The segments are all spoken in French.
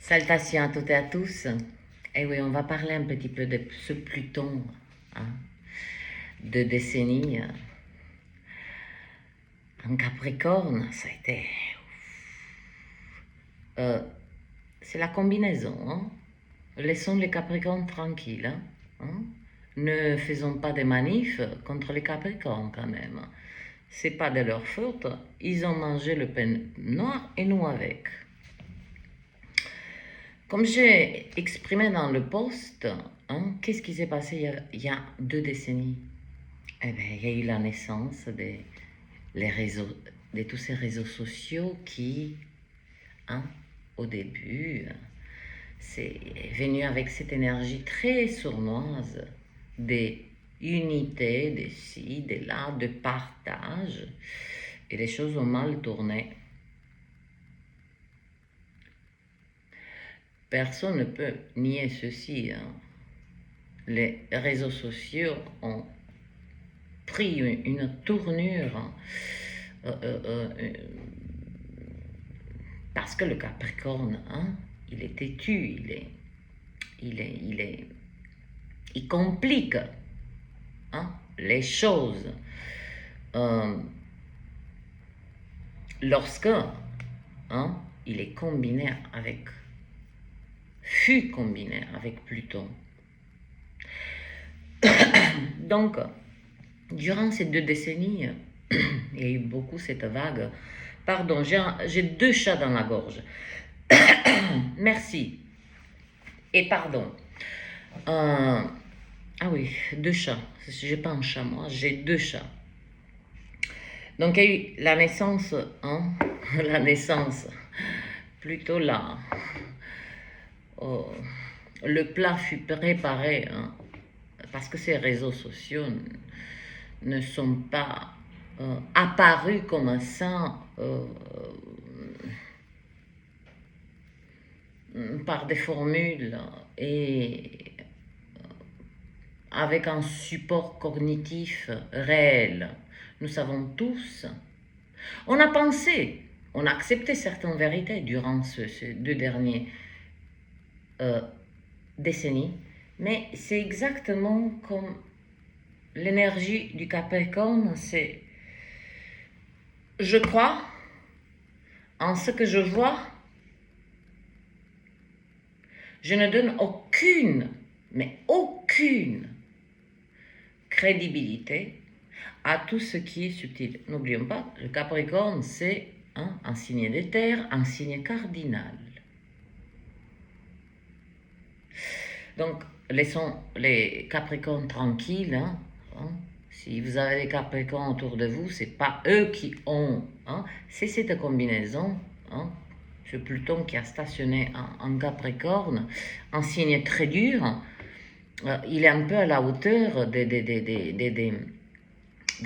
Salutations à toutes et à tous. Eh oui, on va parler un petit peu de ce Pluton, hein, de décennies en Capricorne. Ça a été. C'est la combinaison. Hein. Laissons les Capricornes tranquilles. Hein. Ne faisons pas de manifs contre les Capricornes quand même. C'est pas de leur faute. Ils ont mangé le pain noir et nous avec. Comme j'ai exprimé dans le post, hein, qu'est-ce qui s'est passé il y a 2 décennies? Eh bien, il y a eu la naissance de tous ces réseaux sociaux qui, hein, au début, c'est venu avec cette énergie très sournoise des unités, des ci, des là, de partage, et les choses ont mal tourné. Personne ne peut nier ceci. Hein. Les réseaux sociaux ont pris une tournure parce que le Capricorne, hein, il est têtu, il complique, hein, les choses. Lorsque, hein, il est combiné fut combiné avec Pluton. Donc, durant ces 2 décennies, il y a eu beaucoup cette vague. Pardon, j'ai 2 chats dans la gorge. Merci. Et pardon. Ah oui, 2 chats. J'ai pas un chat, moi, j'ai 2 chats. Donc, il y a eu la naissance, hein, la naissance, plutôt là. Le plat fut préparé, hein, parce que ces réseaux sociaux ne sont pas apparus comme ça par des formules et avec un support cognitif réel. Nous savons tous. On a pensé, on a accepté certaines vérités durant ces 2 dernières décennies, mais c'est exactement comme l'énergie du Capricorne, c'est je crois en ce que je vois, je ne donne aucune, mais aucune crédibilité à tout ce qui est subtil. N'oublions pas, le Capricorne, c'est un signe de terre, un signe cardinal. Donc, laissons les Capricornes tranquilles. Si vous avez des Capricornes autour de vous, c'est pas eux qui ont. C'est cette combinaison. Ce Pluton qui a stationné en Capricorne, un signe très dur. Il est un peu à la hauteur de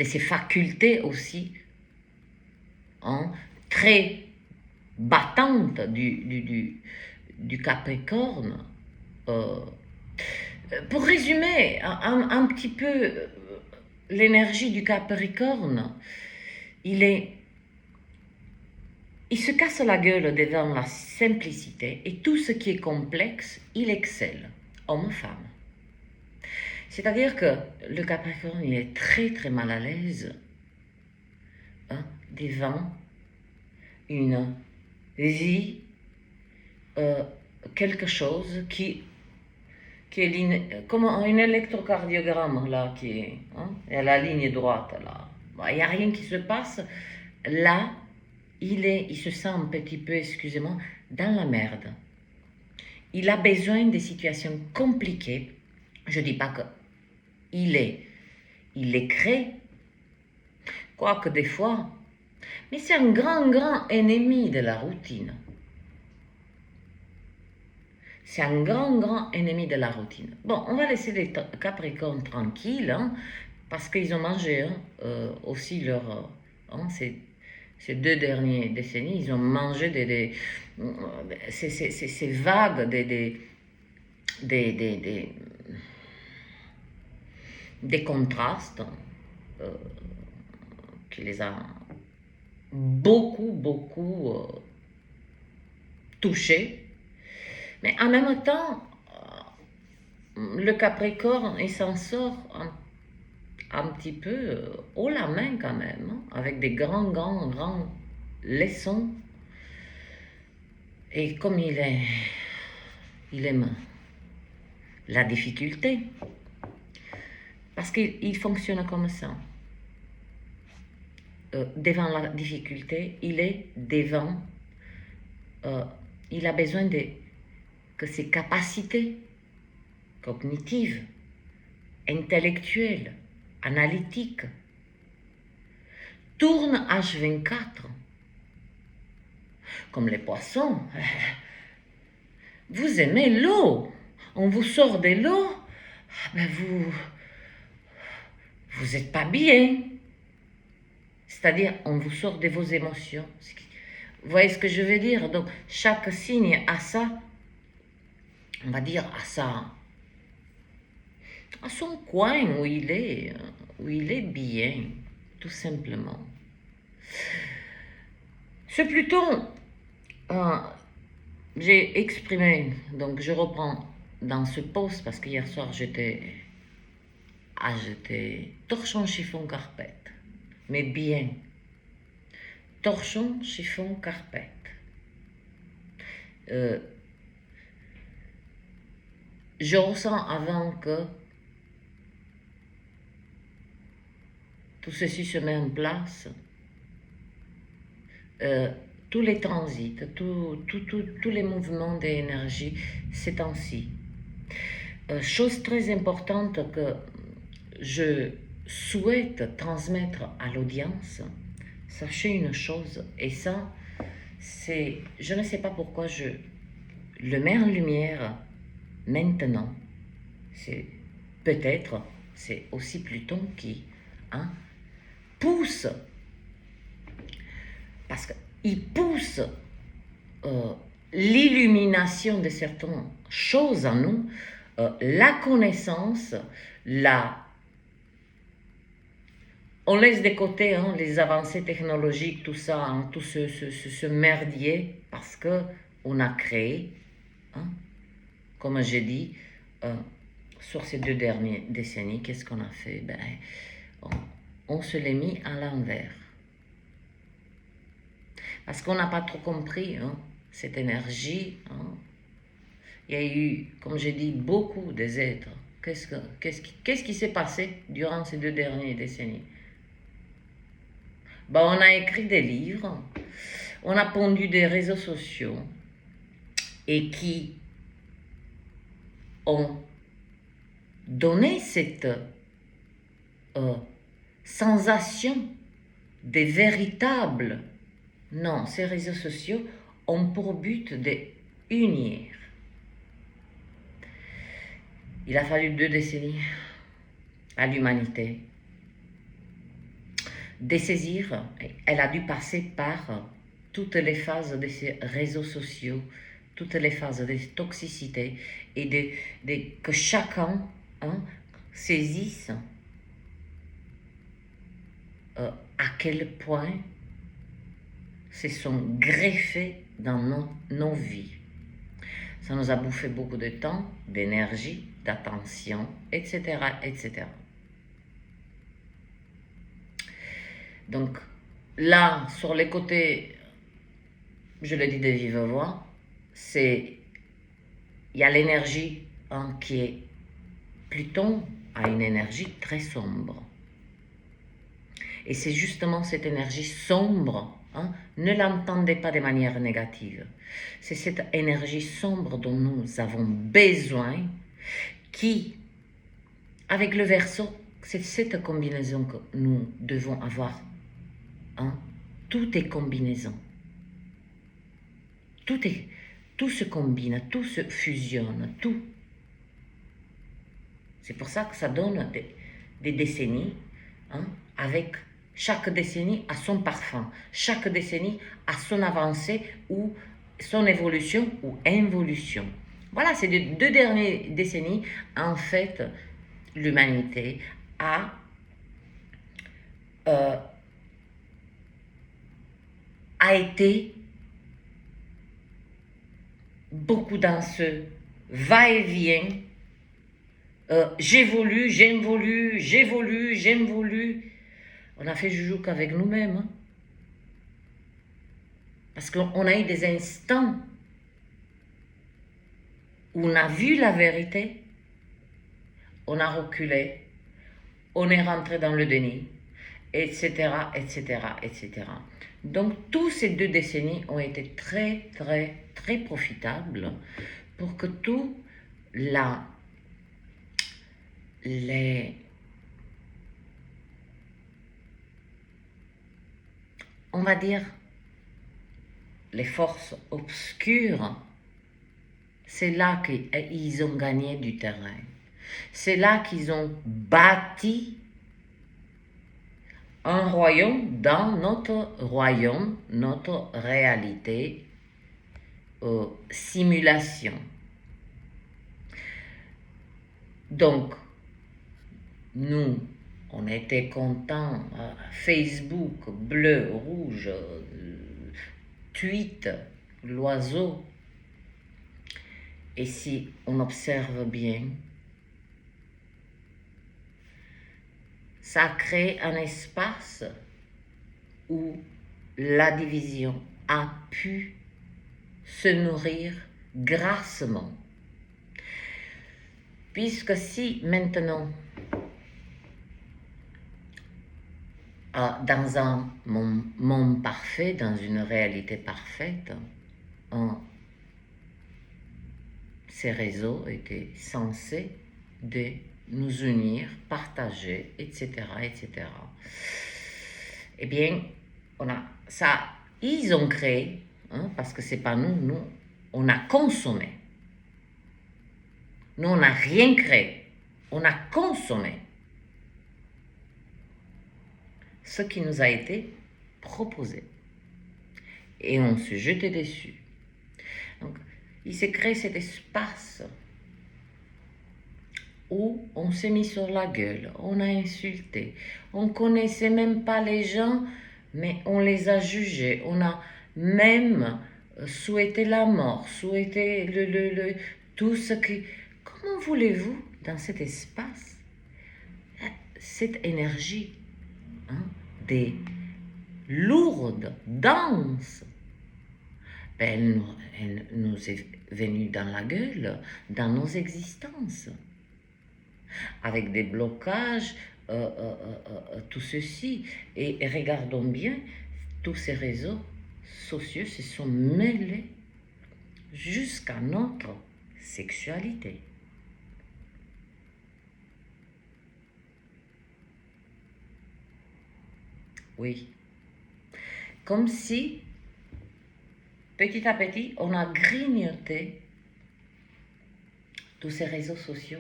ses facultés aussi, très battantes du Capricorne. Pour résumer un petit peu l'énergie du Capricorne, il se casse la gueule devant la simplicité et tout ce qui est complexe, il excelle, homme-femme. C'est-à-dire que le Capricorne, il est très très mal à l'aise devant une vie, quelque chose qui est comme un électrocardiogramme là, qui est à la ligne droite là. Il n'y a rien qui se passe. Là, il se sent un petit peu, excusez-moi, dans la merde. Il a besoin de situations compliquées. Je ne dis pas qu'il les crée, quoique des fois, mais c'est un grand ennemi de la routine. C'est un grand ennemi de la routine. Bon, on va laisser les Capricornes tranquilles, parce qu'ils ont mangé aussi leur... ces 2 dernières décennies, ils ont mangé ces vagues, des contrastes qui les a beaucoup touchés. Mais en même temps, le Capricorne, il s'en sort un petit peu haut la main quand même, hein, avec des grands leçons. Et comme il aime la difficulté, parce qu'il fonctionne comme ça. Devant la difficulté, il est devant, il a besoin que ses capacités cognitives, intellectuelles, analytiques, tournent H24. Comme les poissons. Vous aimez l'eau. On vous sort de l'eau, ben vous n'êtes pas bien. C'est-à-dire, on vous sort de vos émotions. Vous voyez ce que je veux dire? Donc, chaque signe a ça, on va dire, à son coin où il est bien, tout simplement. Ce Pluton, j'ai exprimé, donc je reprends dans ce post parce qu'hier soir j'étais torchon, chiffon, carpette, mais bien. Torchon, chiffon, carpette. Je ressens avant que tout ceci se met en place, tous les transits, tous les mouvements d'énergie ces temps-ci. Chose très importante que je souhaite transmettre à l'audience, sachez une chose, et ça, c'est, je ne sais pas pourquoi je le mets en lumière maintenant. C'est peut-être, c'est aussi Pluton qui pousse, parce qu'il pousse l'illumination de certaines choses en nous, la connaissance, on laisse de côté les avancées technologiques, tout ça, tout ce merdier, parce que on a créé, comme j'ai dit, sur ces 2 dernières décennies, qu'est-ce qu'on a fait? Ben, on se l'est mis à l'envers. Parce qu'on n'a pas trop compris cette énergie. Il y a eu, comme j'ai dit, beaucoup des êtres. Qu'est-ce qui s'est passé durant ces 2 dernières décennies? Ben, on a écrit des livres, on a pondu des réseaux sociaux et qui ont donné cette sensation des véritables. Non, ces réseaux sociaux ont pour but de unir. Il a fallu 2 décennies à l'humanité de saisir. Elle a dû passer par toutes les phases de ces réseaux sociaux, toutes les phases de toxicité et que chacun saisisse à quel point se sont greffés dans nos vies. Ça nous a bouffé beaucoup de temps, d'énergie, d'attention, etc., etc. Donc là, sur les côtés, je le dis de vive voix, il y a l'énergie qui est Pluton a une énergie très sombre. Et c'est justement cette énergie sombre, ne l'entendez pas de manière négative. C'est cette énergie sombre dont nous avons besoin qui, avec le Verseau, c'est cette combinaison que nous devons avoir. Tout est combinaison. Tout se combine, tout se fusionne, tout. C'est pour ça que ça donne des décennies, avec chaque décennie a son parfum, chaque décennie a son avancée ou son évolution ou involution. Voilà, ces 2 dernières décennies, en fait, l'humanité a été beaucoup dans ce va-et-vient. J'évolue, j'involue, j'évolue, j'involue. On a fait joujou qu'avec nous-mêmes. Hein. Parce qu'on a eu des instants où on a vu la vérité, on a reculé, on est rentré dans le déni, etc., etc., etc. Donc, tous ces 2 décennies ont été très, très, très profitables pour que tout on va dire, les forces obscures, c'est là qu'ils ont gagné du terrain. C'est là qu'ils ont bâti un royaume dans notre royaume, notre réalité, simulation. Donc, nous, on était contents, Facebook, bleu, rouge, tweet, l'oiseau. Et si on observe bien, ça crée un espace où la division a pu se nourrir grassement. Puisque si maintenant, dans un monde parfait, dans une réalité parfaite, ces réseaux étaient censés de nous unir, partager, etc., etc. Eh bien, ils ont créé, hein, parce que c'est pas nous, on a consommé. Nous, on n'a rien créé, on a consommé ce qui nous a été proposé. Et on se jetait dessus. Donc, il s'est créé cet espace où on s'est mis sur la gueule, on a insulté, on connaissait même pas les gens, mais on les a jugés, on a même souhaité la mort, souhaité tout ce qui... Comment voulez-vous, dans cet espace, cette énergie des lourdes, denses, elle nous est venue dans la gueule, dans nos existences, avec des blocages, tout ceci. Et regardons bien, tous ces réseaux sociaux se sont mêlés jusqu'à notre sexualité. Oui. Comme si, petit à petit, on a grignoté tous ces réseaux sociaux.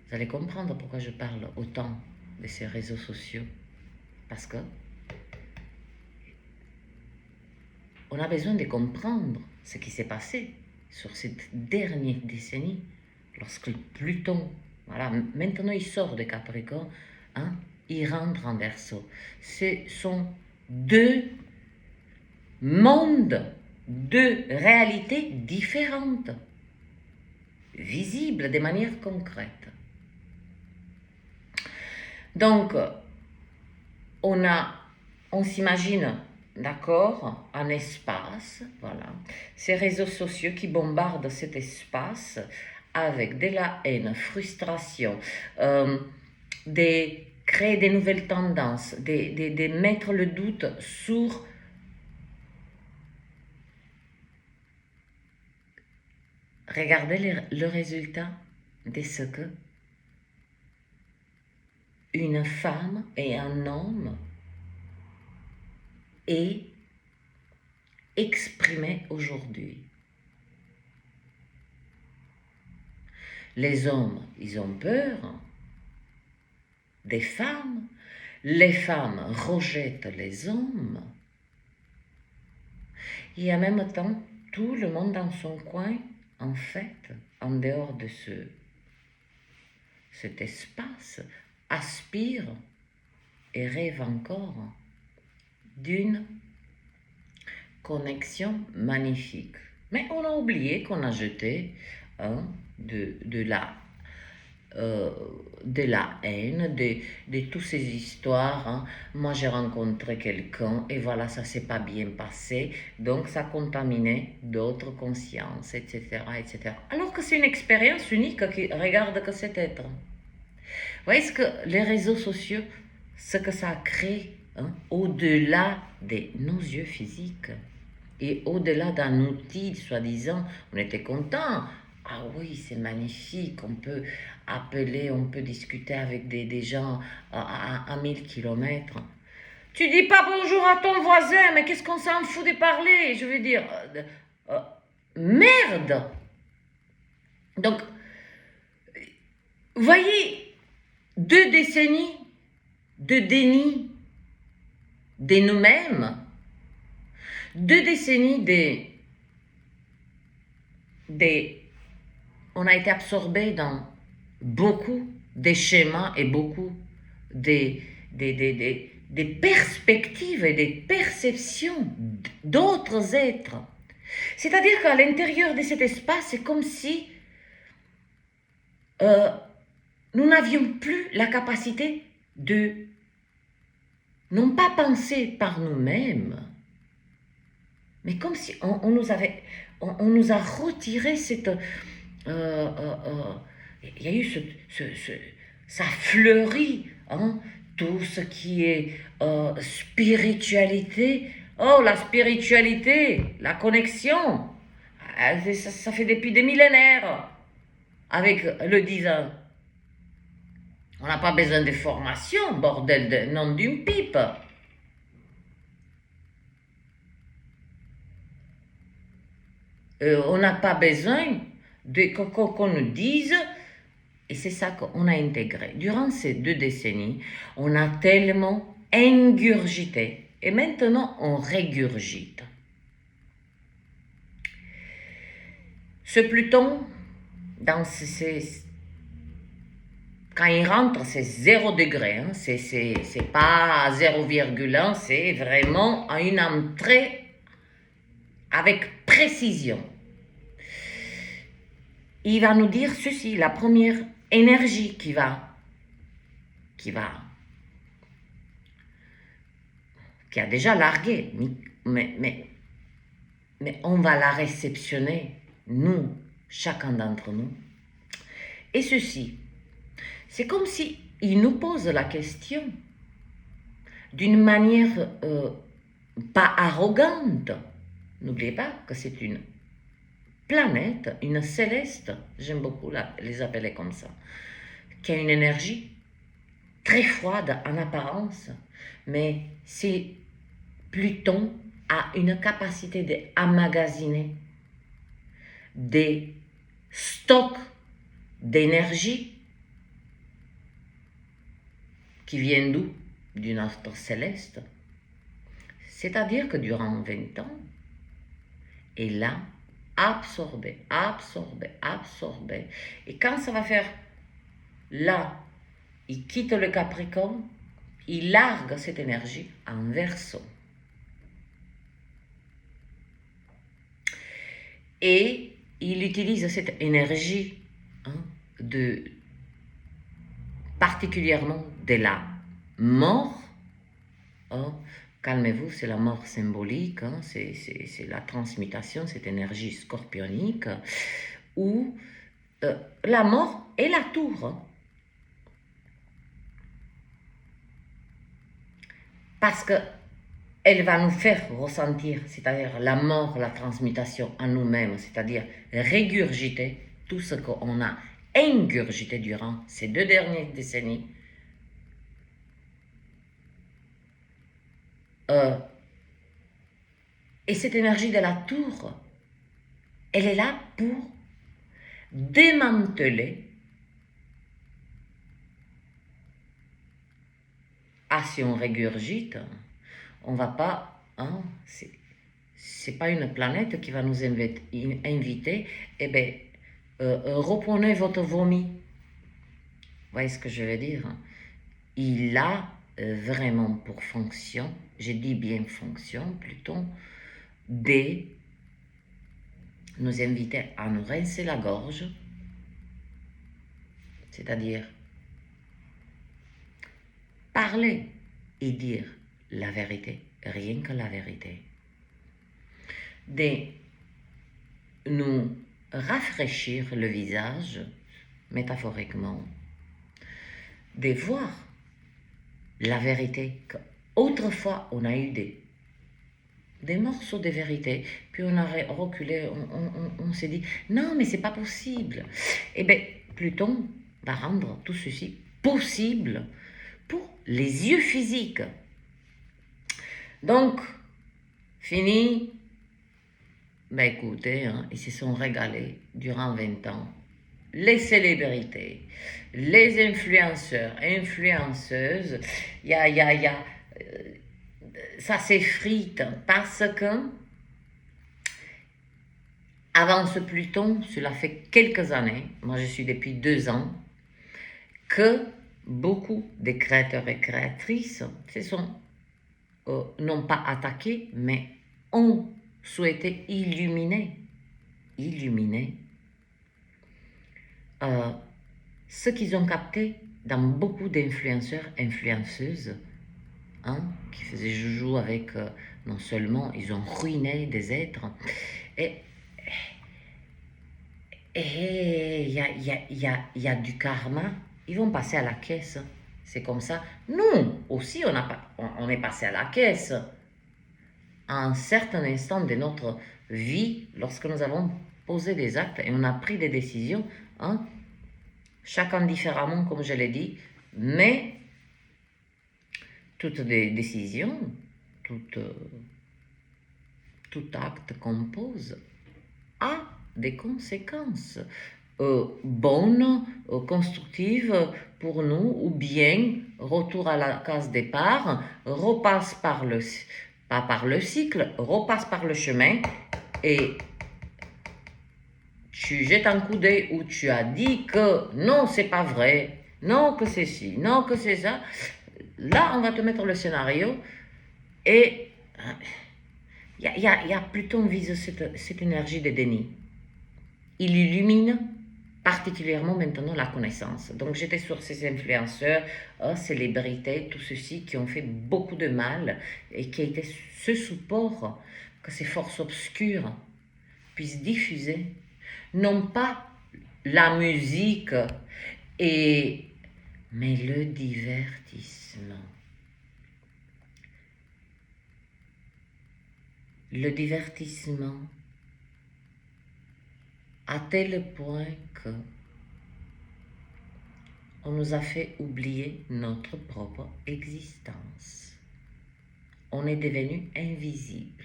Vous allez comprendre pourquoi je parle autant de ces réseaux sociaux. Parce que on a besoin de comprendre ce qui s'est passé sur cette dernière décennie, lorsque Pluton, voilà, maintenant il sort de Capricorne, hein, il rentre en Verseau. Ce sont 2 mondes, 2 réalités différentes, visibles de manière concrète. Donc, on s'imagine, d'accord, un espace, voilà, ces réseaux sociaux qui bombardent cet espace avec de la haine, frustration, créer des nouvelles tendances, de mettre le doute sur regardez le résultat de ce que une femme et un homme est exprimé aujourd'hui. Les hommes, ils ont peur des femmes, les femmes rejettent les hommes, et en même temps, tout le monde dans son coin, en fait, en dehors de cet espace, aspire et rêve encore d'une connexion magnifique. Mais on a oublié qu'on a jeté hein, de la de la haine, de toutes ces histoires. Hein. Moi, j'ai rencontré quelqu'un et voilà, ça s'est pas bien passé. Donc, ça contaminait d'autres consciences, etc., etc. Alors que c'est une expérience unique qui regarde que cet être. Vous voyez ce que les réseaux sociaux, ce que ça a créé, hein, au-delà de nos yeux physiques et au-delà d'un outil, soi-disant, on était content. Ah oui, c'est magnifique, on peut appeler, on peut discuter avec des gens à 1000 kilomètres. Tu dis pas bonjour à ton voisin, mais qu'est-ce qu'on s'en fout de parler? Je veux dire, merde! Donc, voyez, 2 décennies de déni de nous-mêmes, 2 décennies on a été absorbé dans beaucoup de schémas et beaucoup des perspectives et des perceptions d'autres êtres. C'est-à-dire qu'à l'intérieur de cet espace, c'est comme si nous n'avions plus la capacité de non pas penser par nous-mêmes, mais comme si on nous a retiré cette... il y a eu ça fleurit, hein, tout ce qui est spiritualité. Oh, la spiritualité, la connexion, ça fait depuis des millénaires avec le divin. On n'a pas besoin de formation, bordel de nom d'une pipe. On n'a pas besoin qu'on nous dise, et c'est ça qu'on a intégré. Durant ces 2 décennies, on a tellement ingurgité, et maintenant on régurgite. Ce Pluton, quand il rentre, c'est 0 degré, hein, c'est pas 0,1, c'est vraiment à une entrée avec précision. Il va nous dire ceci, la première énergie qui a déjà largué, mais on va la réceptionner, nous, chacun d'entre nous. Et ceci, c'est comme si il nous pose la question d'une manière pas arrogante. N'oubliez pas que c'est une planète, une céleste, j'aime beaucoup les appeler comme ça, qui a une énergie très froide en apparence, mais c'est Pluton a une capacité d'emmagasiner des stocks d'énergie qui viennent d'où? D'une astre céleste. C'est-à-dire que durant 20 ans, il a absorbé. Et quand ça va faire là, il quitte le Capricorne, il largue cette énergie en Verseau. Et il utilise cette énergie particulièrement de la mort. Hein. Calmez-vous, c'est la mort symbolique, hein, c'est la transmutation, cette énergie scorpionique, où la mort est la tour. Hein. Parce qu'elle va nous faire ressentir, c'est-à-dire la mort, la transmutation en nous-mêmes, c'est-à-dire régurgiter tout ce qu'on a ingurgité durant ces 2 dernières décennies. Et cette énergie de la tour, elle est là pour démanteler. Ah, si on régurgite, on va pas, hein, c'est pas une planète qui va nous inviter, eh bien, reprenez votre vomi. Vous voyez ce que je veux dire? Il a vraiment pour fonction, je dis bien fonction, Pluton, de nous invitait à nous rincer la gorge, c'est-à-dire parler et dire la vérité, rien que la vérité, de nous rafraîchir le visage, métaphoriquement, de voir la vérité qu'autrefois on a eu des morceaux de vérité, puis on a reculé, on s'est dit non mais c'est pas possible. Eh bien Pluton va rendre tout ceci possible pour les yeux physiques. Donc fini, ben écoutez, hein, ils se sont régalés durant 20 ans. Les célébrités, les influenceurs, influenceuses, ça s'effrite parce que avant ce Pluton, cela fait quelques années, moi je suis depuis 2 ans, que beaucoup de créateurs et créatrices se sont non pas attaqués, mais ont souhaité illuminer ce qu'ils ont capté dans beaucoup d'influenceurs, influenceuses, hein, qui faisaient joujou avec, non seulement ils ont ruiné des êtres, et il y a du karma, ils vont passer à la caisse, c'est comme ça. Nous aussi, on est passé à la caisse à un certain instant de notre vie, lorsque nous avons posé des actes et on a pris des décisions, hein, chacun différemment, comme je l'ai dit, mais toutes les décisions, tout acte qu'on pose a des conséquences bonnes, constructives pour nous, ou bien retour à la case départ, repasse pas par le cycle, repasse par le chemin et tu jettes un coup d'œil où tu as dit que non, c'est pas vrai, non, que c'est ci, non, que c'est ça. Là, on va te mettre le scénario et il y a Pluton vise cette énergie de déni. Il illumine particulièrement maintenant la connaissance. Donc j'étais sur ces influenceurs, célébrités, tout ceci qui ont fait beaucoup de mal et qui a été ce support que ces forces obscures puissent diffuser, non pas la musique, mais le divertissement. Le divertissement à tel point que on nous a fait oublier notre propre existence. On est devenu invisible.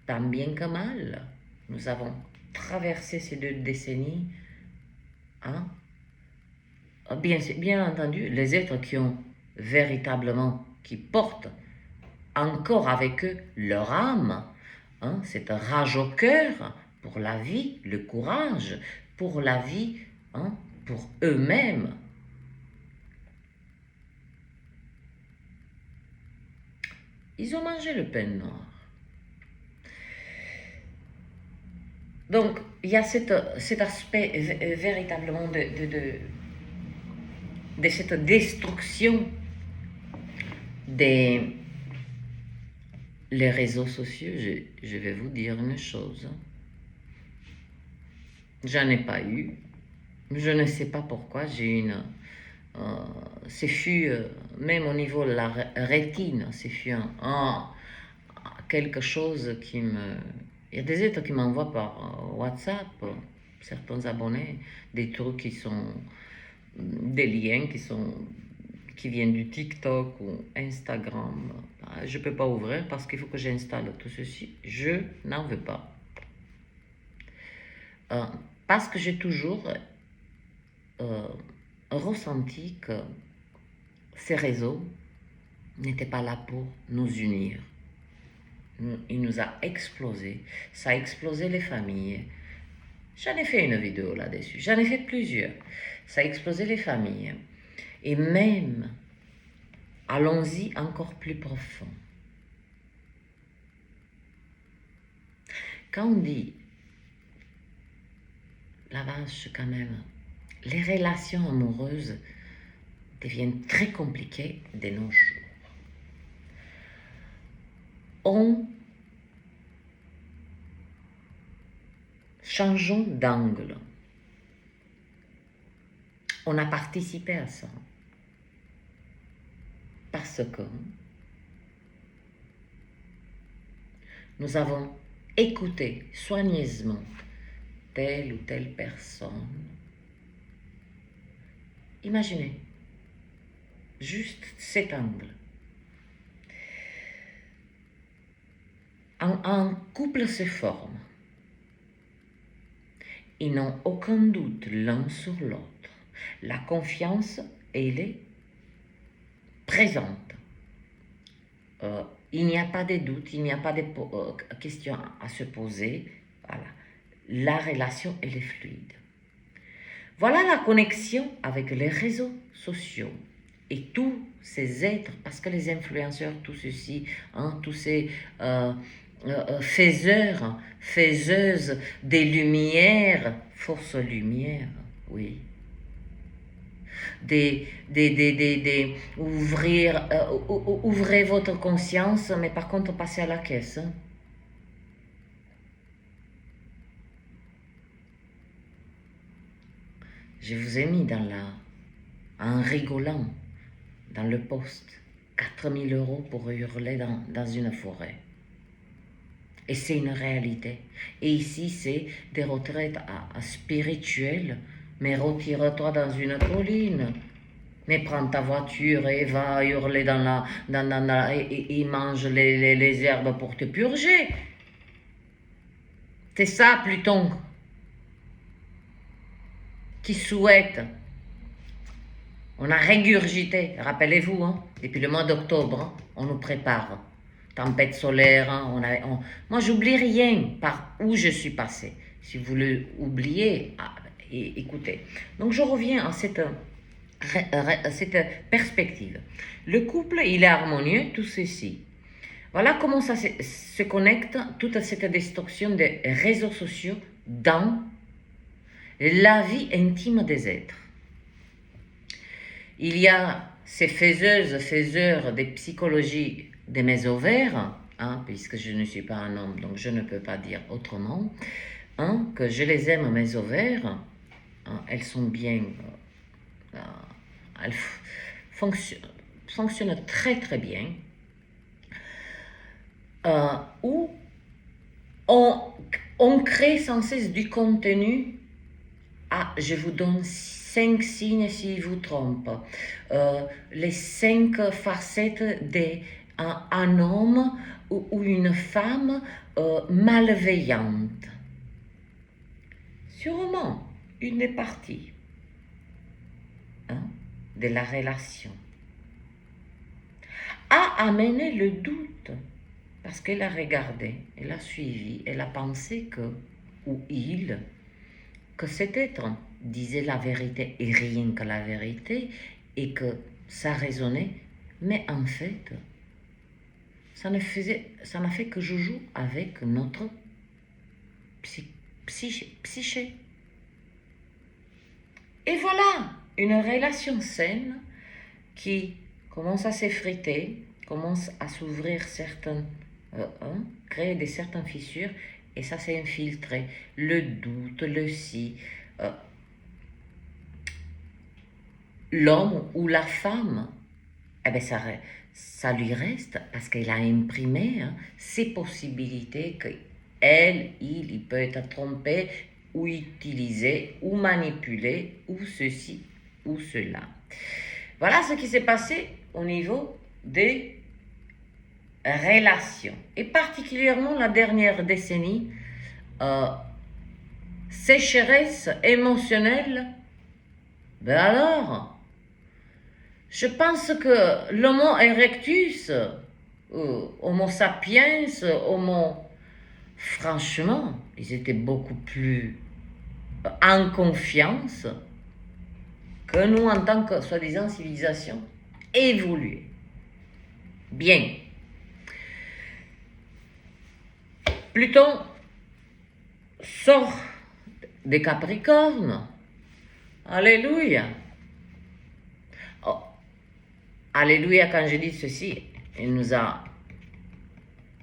Tant bien que mal, nous avons traversé ces 2 décennies. Hein? Bien entendu, les êtres qui ont véritablement, qui portent encore avec eux leur âme, hein, cette rage au cœur pour la vie, le courage pour la vie, hein, pour eux-mêmes. Ils ont mangé le pain noir. Donc, il y a cet aspect véritablement de cette destruction des les réseaux sociaux. Je vais vous dire une chose. J'en ai pas eu. Je ne sais pas pourquoi. J'ai une... ce fut, même au niveau de la rétine, ce fut quelque chose qui me... Il y a des êtres qui m'envoient par WhatsApp, certains abonnés, des trucs qui sont... des liens qui viennent du TikTok ou Instagram. Je ne peux pas ouvrir parce qu'il faut que j'installe tout ceci. Je n'en veux pas. Parce que j'ai toujours ressenti que ces réseaux n'étaient pas là pour nous unir. Il nous a explosé. Ça a explosé les familles. J'en ai fait une vidéo là-dessus. J'en ai fait plusieurs. Ça a explosé les familles. Et même, allons-y encore plus profond. Quand on dit la vache quand même. Les relations amoureuses deviennent très compliquées de nos jours. Changeons d'angle. On a participé à ça parce que nous avons écouté soigneusement telle ou telle personne. Imaginez juste cet angle. Un couple se forme. Ils n'ont aucun doute l'un sur l'autre. La confiance, elle est présente. Il n'y a pas de doute, il n'y a pas de questions à se poser. Voilà. La relation, elle est fluide. Voilà la connexion avec les réseaux sociaux et tous ces êtres, parce que les influenceurs, tout ceci, tous ces faiseurs, faiseuses des lumières, force lumière, oui. Ouvrez votre conscience, mais par contre, passez à la caisse. Je vous ai mis en rigolant, dans le poste, 4000 € pour hurler dans une forêt. Et c'est une réalité. Et ici, c'est des retraites spirituelles. Mais retire-toi dans une colline. Mais prends ta voiture et va hurler et mange les herbes pour te purger. C'est ça, Pluton, qui souhaite. On a régurgité, rappelez-vous, depuis le mois d'octobre, on nous prépare. Tempête solaire, moi j'oublie rien par où je suis passée. Si vous l'oubliez, écoutez. Donc je reviens à cette perspective. Le couple, il est harmonieux, tout ceci. Voilà comment ça se connecte, toute cette destruction des réseaux sociaux dans la vie intime des êtres. Il y a ces faiseurs de psychologie de mes ovaires, puisque je ne suis pas un homme, donc je ne peux pas dire autrement, que je les aime, mes ovaires, elles sont bien, elles fonctionnent très très bien, où on crée sans cesse du contenu. Je vous donne 5 signes s'il vous trompe. Les 5 facettes d'un homme ou une femme malveillante. Sûrement, une des parties de la relation a amené le doute parce qu'elle a regardé, elle a suivi, elle a pensé que cet être disait la vérité et rien que la vérité et que ça résonnait, mais en fait, ça n'a fait que joujou avec notre psyché. Et voilà, une relation saine qui commence à s'effriter, commence à s'ouvrir créer certaines fissures, et ça s'est infiltré. Le doute, le si. L'homme ou la femme, ça lui reste parce qu'elle a imprimé ces possibilités il peut être trompé ou utilisé ou manipulé ou ceci ou cela. Voilà ce qui s'est passé au niveau des relations et particulièrement la dernière décennie, sécheresse émotionnelle. Ben alors, je pense que l'Homo erectus, Homo sapiens, franchement, ils étaient beaucoup plus en confiance que nous en tant que soi-disant civilisation évoluée. Bien. Pluton sort des Capricornes. Alléluia. Oh, alléluia, quand je dis ceci, il nous a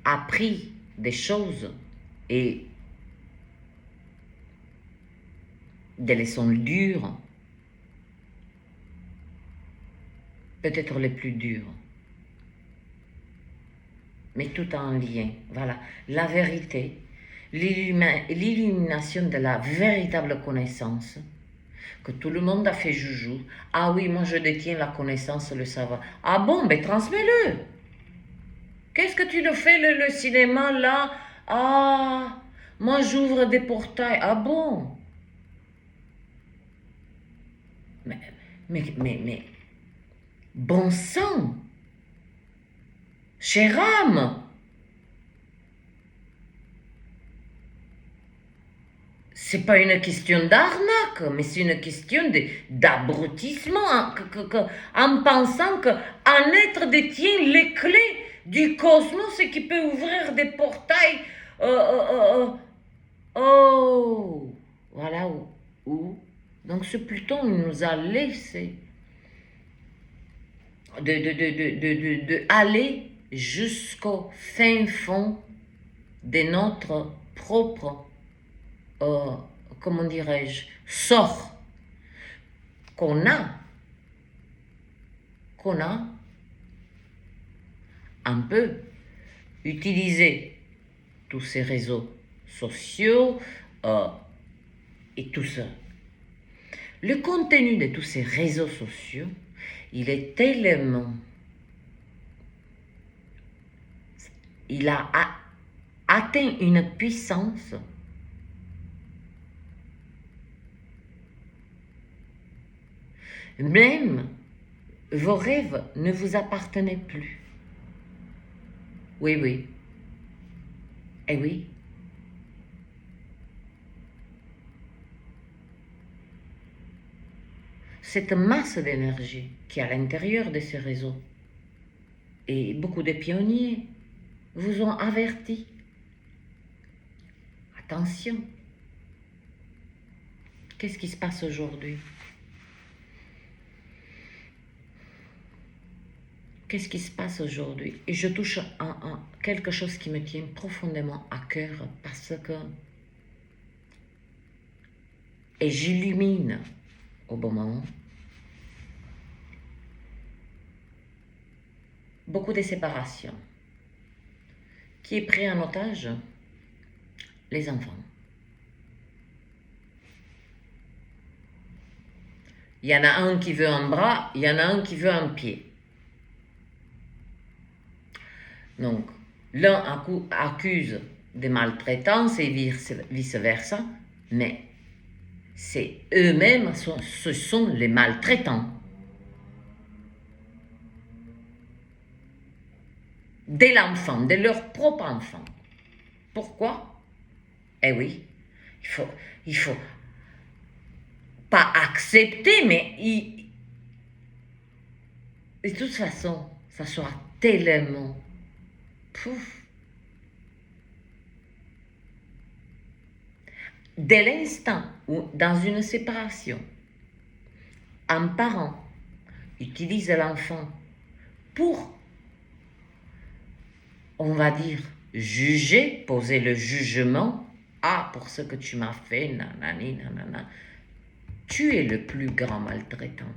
appris des choses et des leçons dures, peut-être les plus dures, mais tout en lien. Voilà, la vérité, l'illumination de la véritable connaissance, que tout le monde a fait joujou. Ah oui, moi je détiens la connaissance, le savoir. Ah bon, ben transmets-le. Qu'est-ce que tu le fais, le cinéma, là? Ah, moi j'ouvre des portails. Ah bon? Mais, bon sang, chère âme, c'est pas une question d'arnaque, mais c'est une question d'abrutissement, en pensant qu'un être détient les clés du cosmos et qui peut ouvrir des portails. Oh, voilà où. Donc ce Pluton, il nous a laissé de aller jusqu'au fin fond de notre propre, comment dirais-je, sort qu'on a un peu utilisé tous ces réseaux sociaux et tout ça. Le contenu de tous ces réseaux sociaux, il est tellement... Il a atteint une puissance même vos rêves ne vous appartenaient plus. Oui. Eh oui. Cette masse d'énergie qui est à l'intérieur de ces réseaux, et beaucoup de pionniers vous ont averti. Attention. Qu'est-ce qui se passe aujourd'hui? Qu'est-ce qui se passe aujourd'hui? Et je touche à quelque chose qui me tient profondément à cœur parce que... Et j'illumine au bon moment. Beaucoup de séparations. Qui est pris en otage? Les enfants. Il y en a un qui veut un bras, il y en a un qui veut un pied. Donc, l'un accuse des maltraitances et vice-versa, mais c'est eux-mêmes, ce sont les maltraitants. De l'enfant, de leur propre enfant. Pourquoi? Eh oui, il faut pas accepter, mais de toute façon, ça sera tellement... Pouf. Dès l'instant où, dans une séparation, un parent utilise l'enfant pour, on va dire, juger, poser le jugement, ah, pour ce que tu m'as fait, nanani, nanana, tu es le plus grand maltraitant.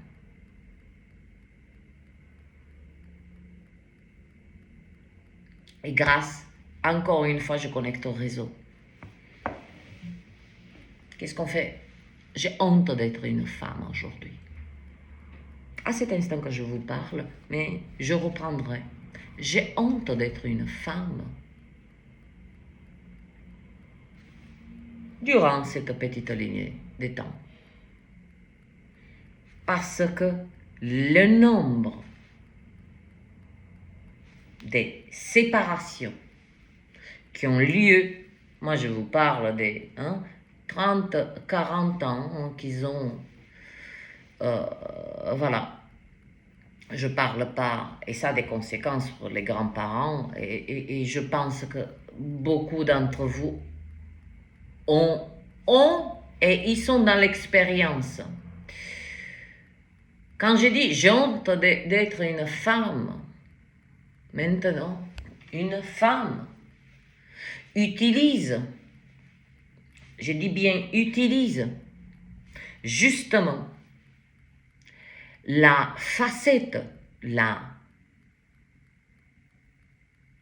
Et grâce, encore une fois, je connecte au réseau. Qu'est-ce qu'on fait? J'ai honte d'être une femme aujourd'hui. À cet instant que je vous parle, mais je reprendrai. J'ai honte d'être une femme. Durant cette petite lignée de temps. Parce que le nombre des séparations qui ont lieu, moi je vous parle des 30, 40 ans qu'ils ont, voilà, je parle pas, et ça a des conséquences pour les grands-parents, et je pense que beaucoup d'entre vous ont et ils sont dans l'expérience. Quand je dis j'ai honte d'être une femme, maintenant, une femme utilise, je dis bien utilise, justement, la facette,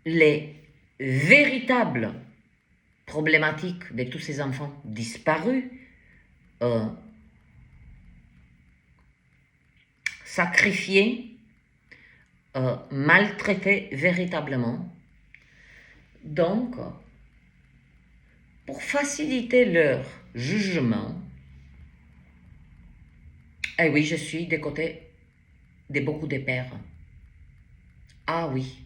les véritables problématiques de tous ces enfants disparus, sacrifiés, maltraités véritablement. Donc, pour faciliter leur jugement, eh oui, je suis des côtés de beaucoup de pères. Ah oui.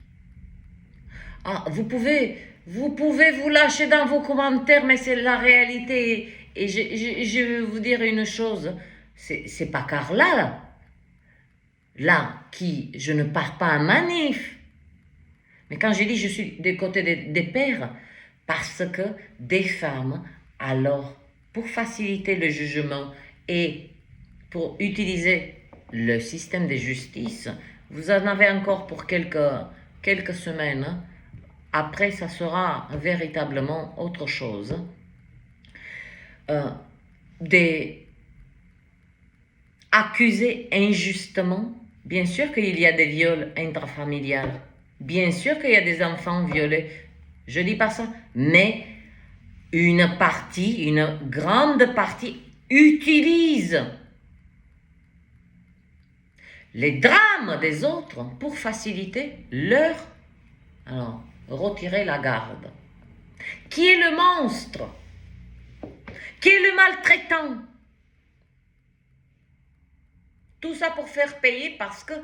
Ah, vous pouvez vous lâcher dans vos commentaires, mais c'est la réalité. Et je vais vous dire une chose, c'est pas Carla, là, qui, je ne pars pas en manif. Mais quand je dis je suis des côtés des pères, parce que des femmes, alors, pour faciliter le jugement et pour utiliser le système de justice, vous en avez encore pour quelques semaines. Après, ça sera véritablement autre chose. Des accusés injustement. Bien sûr qu'il y a des viols intrafamiliales. Bien sûr qu'il y a des enfants violés. Je dis pas ça. Mais une grande partie utilise les drames des autres pour faciliter leur... Alors, retirer la garde. Qui est le monstre? Qui est le maltraitant? Tout ça pour faire payer parce que,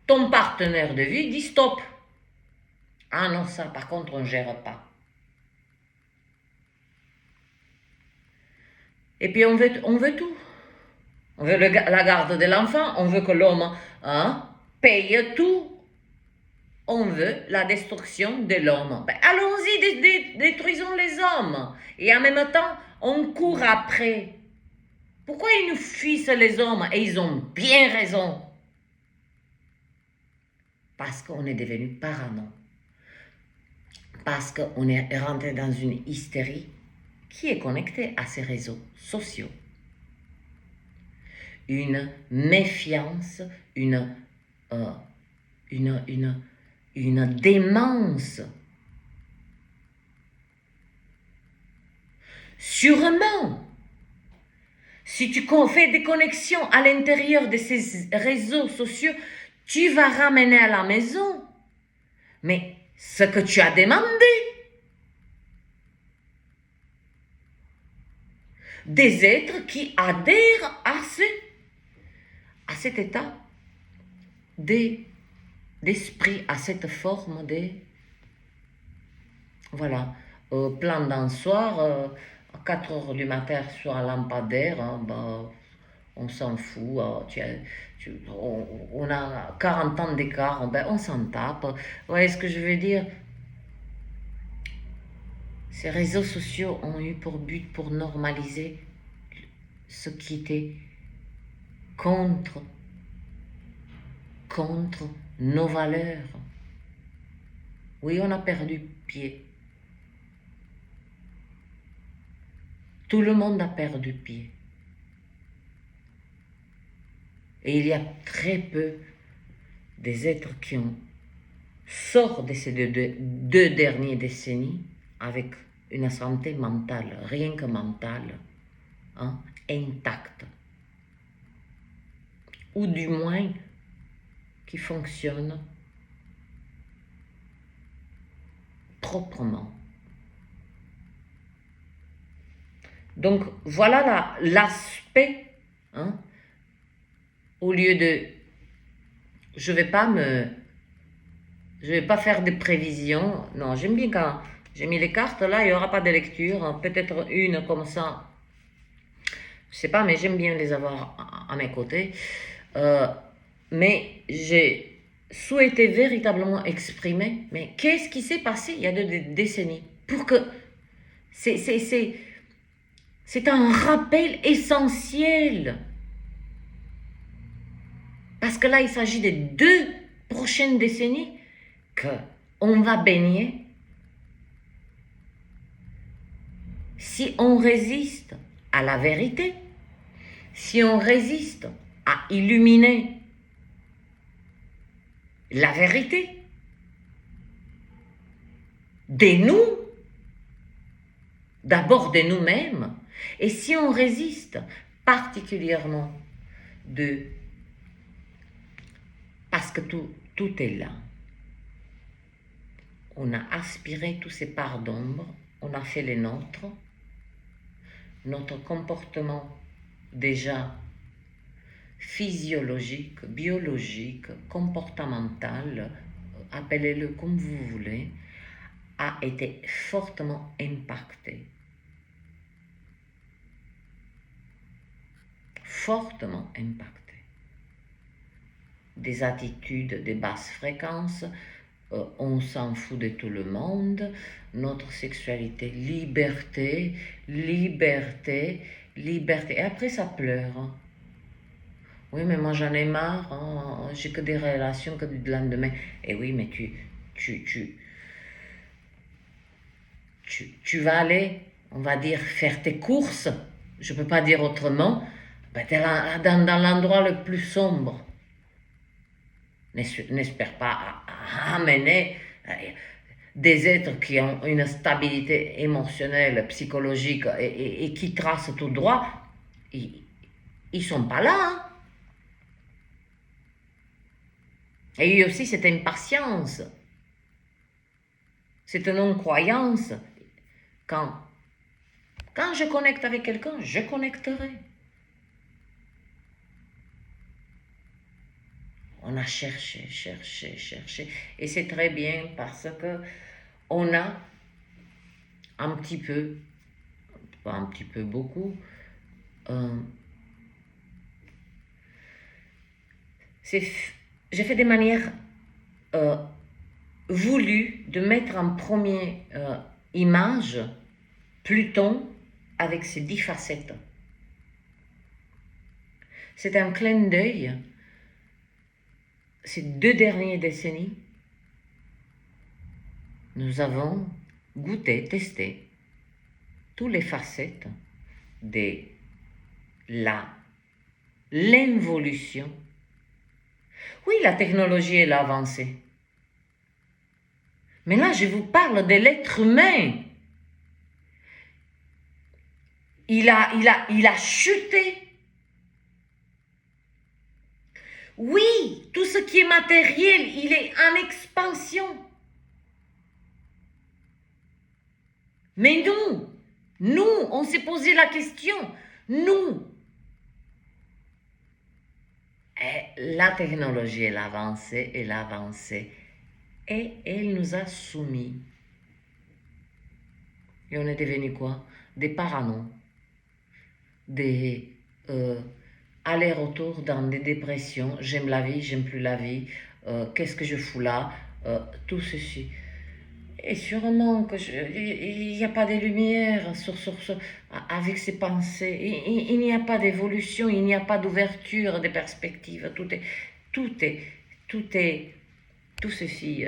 ton partenaire de vie dit stop. Ah non, ça par contre on ne gère pas. Et puis on veut tout. On veut la garde de l'enfant, on veut que l'homme paye tout. On veut la destruction de l'homme. Allons-y, détruisons les hommes. Et en même temps, on court après. Pourquoi ils nous fuient les hommes? Et ils ont bien raison. Parce qu'on est devenu parano. Parce qu'on est rentré dans une hystérie qui est connectée à ces réseaux sociaux. Une méfiance, une démence. Sûrement, si tu fais des connexions à l'intérieur de ces réseaux sociaux, tu vas ramener à la maison. Mais ce que tu as demandé, des êtres qui adhèrent à cet état d'esprit, à cette forme de... Voilà, plan d'un soir, à 4 heures du matin sur un lampadaire, on s'en fout, on a 40 ans d'écart, on s'en tape. Vous voyez ce que je veux dire? Ces réseaux sociaux ont eu pour but pour normaliser ce qui était contre nos valeurs. Oui, on a perdu pied. Tout le monde a perdu pied. Et il y a très peu des êtres qui sortent de ces deux dernières décennies avec une santé mentale, rien que mentale, intacte. Ou du moins qui fonctionne proprement. Donc voilà l'aspect, au lieu de... Je vais pas faire des prévisions. Non, j'aime bien quand j'ai mis les cartes là, il n'y aura pas de lecture. Peut-être une comme ça. Je sais pas, mais j'aime bien les avoir à mes côtés. Mais souhaité véritablement exprimer, mais qu'est-ce qui s'est passé il y a des décennies pour que... C'est un rappel essentiel. Parce que là, il s'agit des 2 prochaines décennies qu'on va baigner. Si on résiste à la vérité, si on résiste à illuminer la vérité de nous, d'abord de nous-mêmes, et si on résiste particulièrement parce que tout est là. On a aspiré tous ces parts d'ombre, on a fait les nôtres, notre comportement déjà physiologique, biologique, comportemental, appelez-le comme vous voulez, a été fortement impacté. Fortement impacté. Des attitudes de basse fréquence, on s'en fout de tout le monde, notre sexualité, liberté, liberté, liberté. Et après, ça pleure. Oui, mais moi j'en ai marre, hein, j'ai que des relations que du lendemain. Et oui, mais tu vas aller, on va dire, faire tes courses, je ne peux pas dire autrement, ben, tu es dans l'endroit le plus sombre. N'espère pas amener des êtres qui ont une stabilité émotionnelle, psychologique et qui tracent tout droit. Ils ne sont pas là. Hein. Et il y a aussi cette impatience, cette non-croyance. Quand je connecte avec quelqu'un, je connecterai. On a cherché, cherché, cherché. Et c'est très bien parce que on a un petit peu, pas un petit peu, beaucoup, j'ai fait de manière voulue de mettre en première image Pluton avec ses 10 facettes. C'est un clin d'œil. Ces 2 dernières décennies, nous avons goûté, testé toutes les facettes de l'involution. Oui, la technologie elle a avancé. Mais là, je vous parle de l'être humain. Il a chuté. Oui, tout ce qui est matériel, il est en expansion. Mais nous, on s'est posé la question. Nous, la technologie, elle a avancé, et elle nous a soumis. Et on est devenu quoi? Des parano, des allers-retours dans des dépressions. J'aime la vie, j'aime plus la vie. Qu'est-ce que je fous là? Tout ceci. Et sûrement il n'y a pas de lumière avec ces pensées. Il n'y a pas d'évolution, il n'y a pas d'ouverture des perspectives. Tout ceci,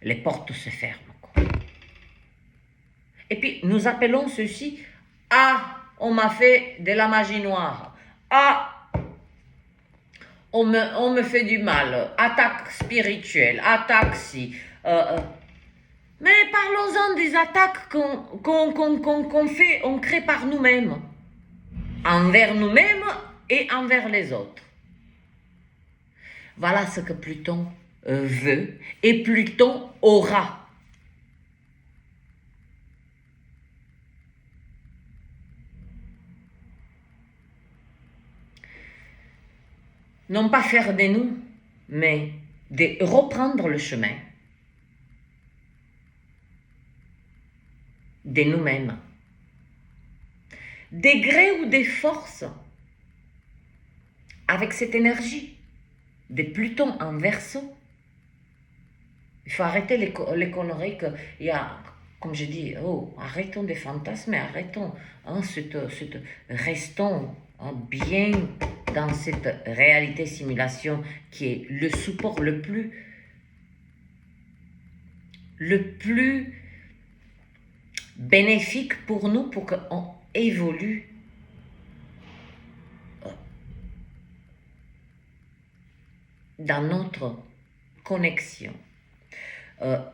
les portes se ferment. Quoi. Et puis, nous appelons ceci « Ah, on m'a fait de la magie noire. Ah, on me fait du mal. Attaque spirituelle, attaque si. Mais parlons-en des attaques qu'on fait, on crée par nous-mêmes. Envers nous-mêmes et envers les autres. Voilà ce que Pluton veut et Pluton aura. Non pas faire de nous, mais de reprendre le chemin de nous-mêmes. Des grés ou des forces avec cette énergie. de Pluton en Verseau. Il faut arrêter les conneries qu'il y a, comme je dis, oh, arrêtons des fantasmes, arrêtons, hein, restons hein, bien dans cette réalité simulation qui est le support le plus bénéfique pour nous, pour qu'on évolue dans notre connexion.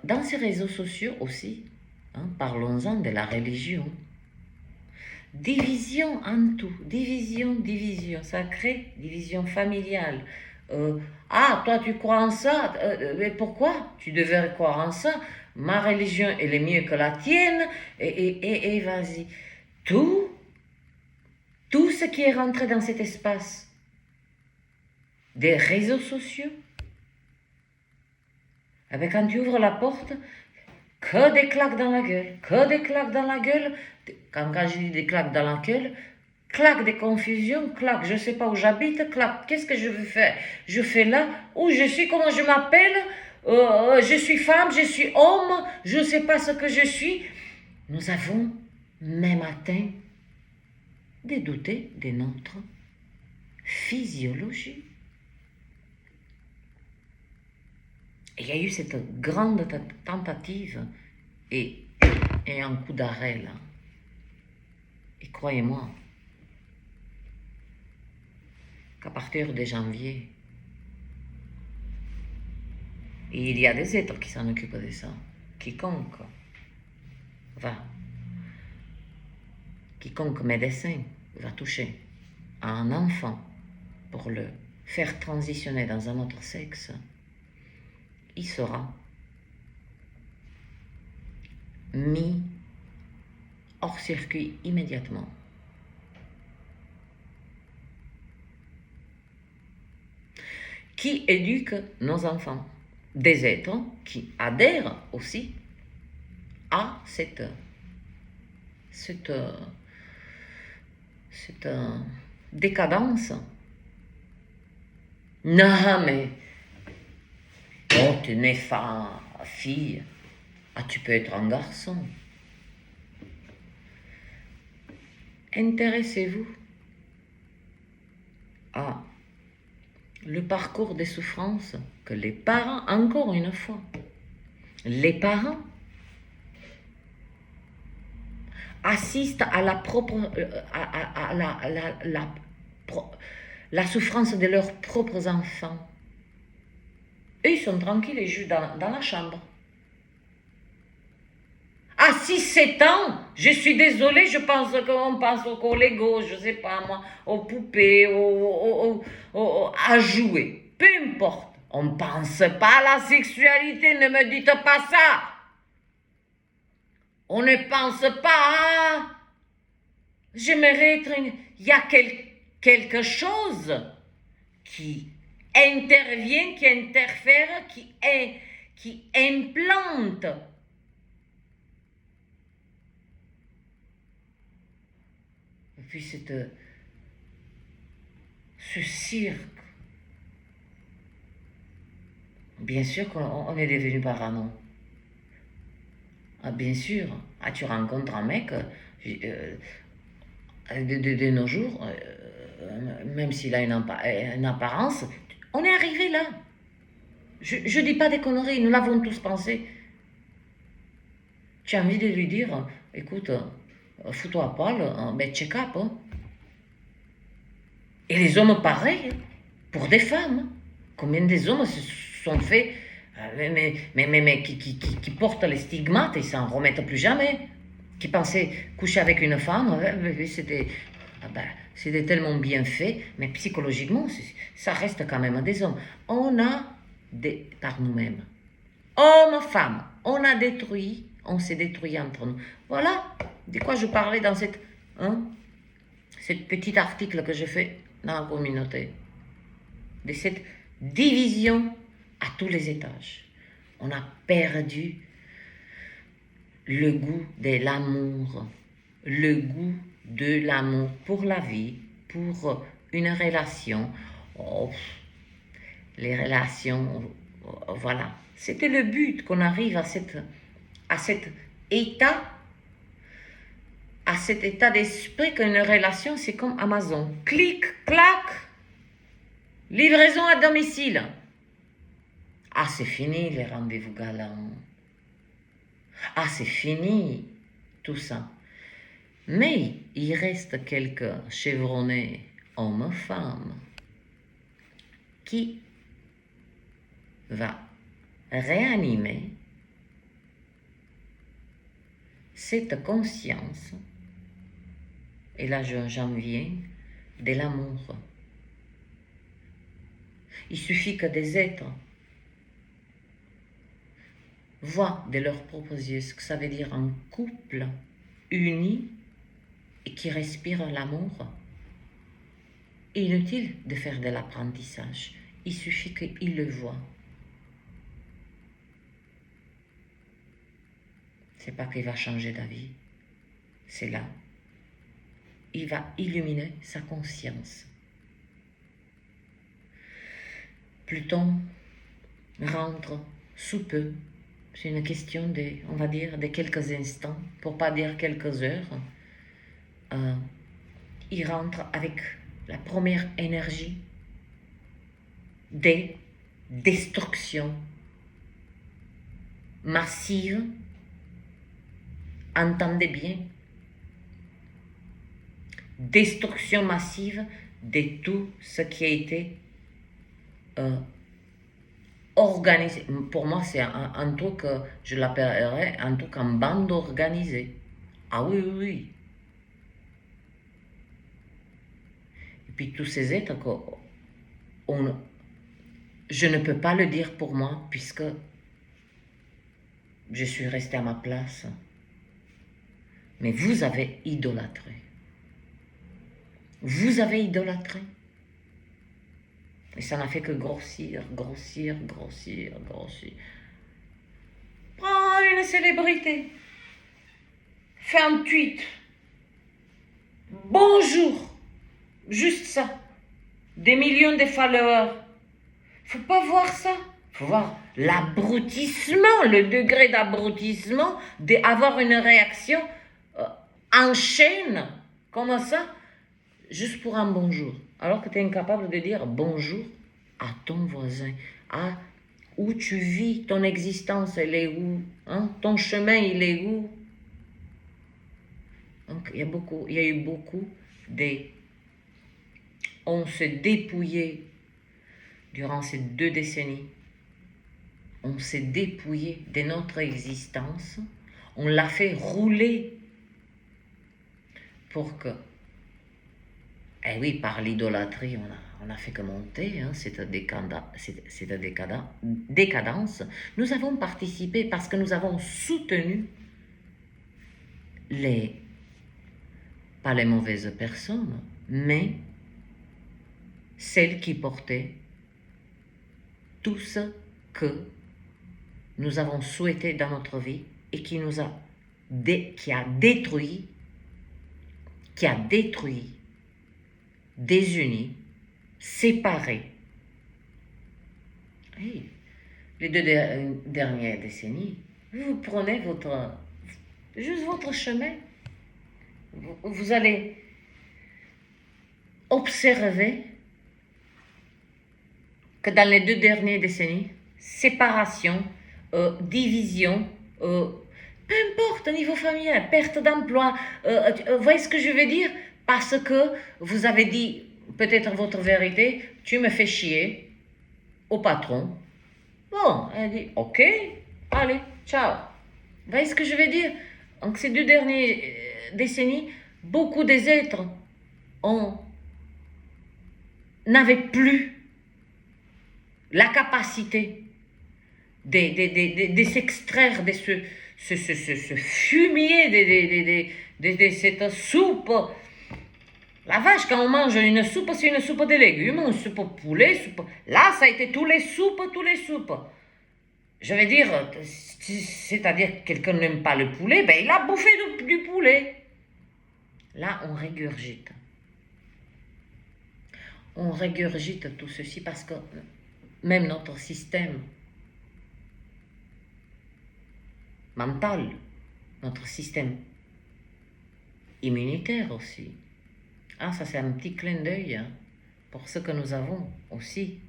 Dans ces réseaux sociaux aussi, hein, parlons-en de la religion. Division en tout, division, ça crée division familiale. Ah, toi tu crois en ça, mais pourquoi tu devrais croire en ça? Ma religion, elle est mieux que la tienne, et vas-y. Tout ce qui est rentré dans cet espace des réseaux sociaux, avec quand tu ouvres la porte, que des claques dans la gueule, que des claques dans la gueule. Quand je dis des claques dans la gueule, claques de confusion, claques, je ne sais pas où j'habite, claques, qu'est-ce que je veux faire? Je fais là, où je suis, comment je m'appelle, je suis femme, je suis homme, je ne sais pas ce que je suis. Nous avons même atteint de douter de notre physiologie. Il y a eu cette grande tentative et un coup d'arrêt là. Et croyez-moi qu'à partir de janvier, il y a des êtres qui s'en occupent de ça. Quiconque médecin va toucher à un enfant pour le faire transitionner dans un autre sexe, il sera mis hors circuit immédiatement. Qui éduque nos enfants? Des êtres qui adhèrent aussi à cette décadence. Non, mais oh, tu n'es pas fille. Ah, tu peux être un garçon. Intéressez-vous à le parcours des souffrances que les parents, encore une fois, les parents assistent à la souffrance de leurs propres enfants. Eux, ils sont tranquilles, ils jouent dans la chambre. À 6-7 ans, je suis désolée, je pense qu'on pense au Lego, je sais pas moi, aux poupées, à jouer. Peu importe. On ne pense pas à la sexualité, ne me dites pas ça. On ne pense pas à... J'aimerais être une... Il y a quelque chose qui intervient, qui interfère, qui implante. Et puis ce cirque. Bien sûr qu'on est devenu parano. Ah, bien sûr. Ah, tu rencontres un mec de nos jours, même s'il a une apparence, on est arrivé là. Je dis pas des conneries, nous l'avons tous pensé. Tu as envie de lui dire, écoute, fous-toi à poil, mais check-up. Hein. Et les hommes, pareil, pour des femmes. Combien des hommes se sont fait, mais qui portent les stigmates et s'en remettent plus jamais. Qui pensaient coucher avec une femme, c'était tellement bien fait, mais psychologiquement, ça reste quand même des hommes. On a, par nous-mêmes, hommes, femmes, on s'est détruit entre nous. Voilà de quoi je parlais dans cette petit article que j'ai fait dans la communauté. De cette division à tous les étages. On a perdu le goût de l'amour, le goût de l'amour pour la vie, pour une relation. Oh, les relations, voilà. C'était le but, qu'on arrive à cet état, d'esprit qu'une relation, c'est comme Amazon. Clic, clac, livraison à domicile. Ah, c'est fini les rendez-vous galants. Ah, c'est fini tout ça. Mais il reste quelques chevronnés hommes-femmes qui va réanimer cette conscience, et là j'en viens, de l'amour. Il suffit que des êtres voient de leurs propres yeux ce que ça veut dire un couple uni et qui respire l'amour. Inutile de faire de l'apprentissage, il suffit qu'ils le voient. C'est pas qu'il va changer d'avis, c'est là. Il va illuminer sa conscience. Pluton rentre sous peu. C'est une question de, on va dire, de quelques instants, pour pas dire quelques heures. Il rentre avec la première énergie des destructions massives. Entendez bien, destruction massive de tout ce qui a été organisé. Pour moi, c'est un truc, je l'appellerais un truc en bande organisée. Ah oui, oui, oui. Et puis tous ces êtres, je ne peux pas le dire pour moi, puisque je suis restée à ma place. Mais vous avez idolâtré. Vous avez idolâtré. Et ça n'a fait que grossir, grossir, grossir, grossir. Prends une célébrité. Fais un tweet. Bonjour. Juste ça. Des millions de followers. Faut pas voir ça. Faut voir l'abrutissement, le degré d'abrutissement, d'avoir une réaction en chaîne, comme ça, juste pour un bonjour. Alors que tu es incapable de dire bonjour à ton voisin, à où tu vis, ton existence, elle est où, hein? Ton chemin, il est où? Donc, il y a eu beaucoup on s'est dépouillé durant ces 2 décennies. On s'est dépouillé de notre existence. On l'a fait rouler pour que, eh oui, par l'idolâtrie, on a fait que monter, hein, cette décadence. Nous avons participé parce que nous avons soutenu pas les mauvaises personnes, mais celles qui portaient tout ce que nous avons souhaité dans notre vie et qui a détruit, désuni, séparé. Hey, les 2 dernières décennies, vous prenez juste votre chemin. Vous allez observer que dans les 2 dernières décennies, séparation, division, peu importe au niveau familial, perte d'emploi, vous voyez ce que je veux dire? Parce que vous avez dit peut-être votre vérité, tu me fais chier au patron. Bon, elle dit ok, allez, ciao. Vous voyez ce que je veux dire? Donc ces 2 dernières décennies, beaucoup des êtres n'avaient plus la capacité de s'extraire de ce fumier, de cette soupe. La vache, quand on mange une soupe, c'est une soupe de légumes, une soupe au poulet, là, ça a été tous les soupes. Je veux dire, c'est-à-dire que quelqu'un n'aime pas le poulet, ben il a bouffé du poulet. Là, on régurgite. On régurgite tout ceci parce que même notre système mental, notre système immunitaire aussi. Ah, ça c'est un petit clin d'œil hein, pour ce que nous avons aussi.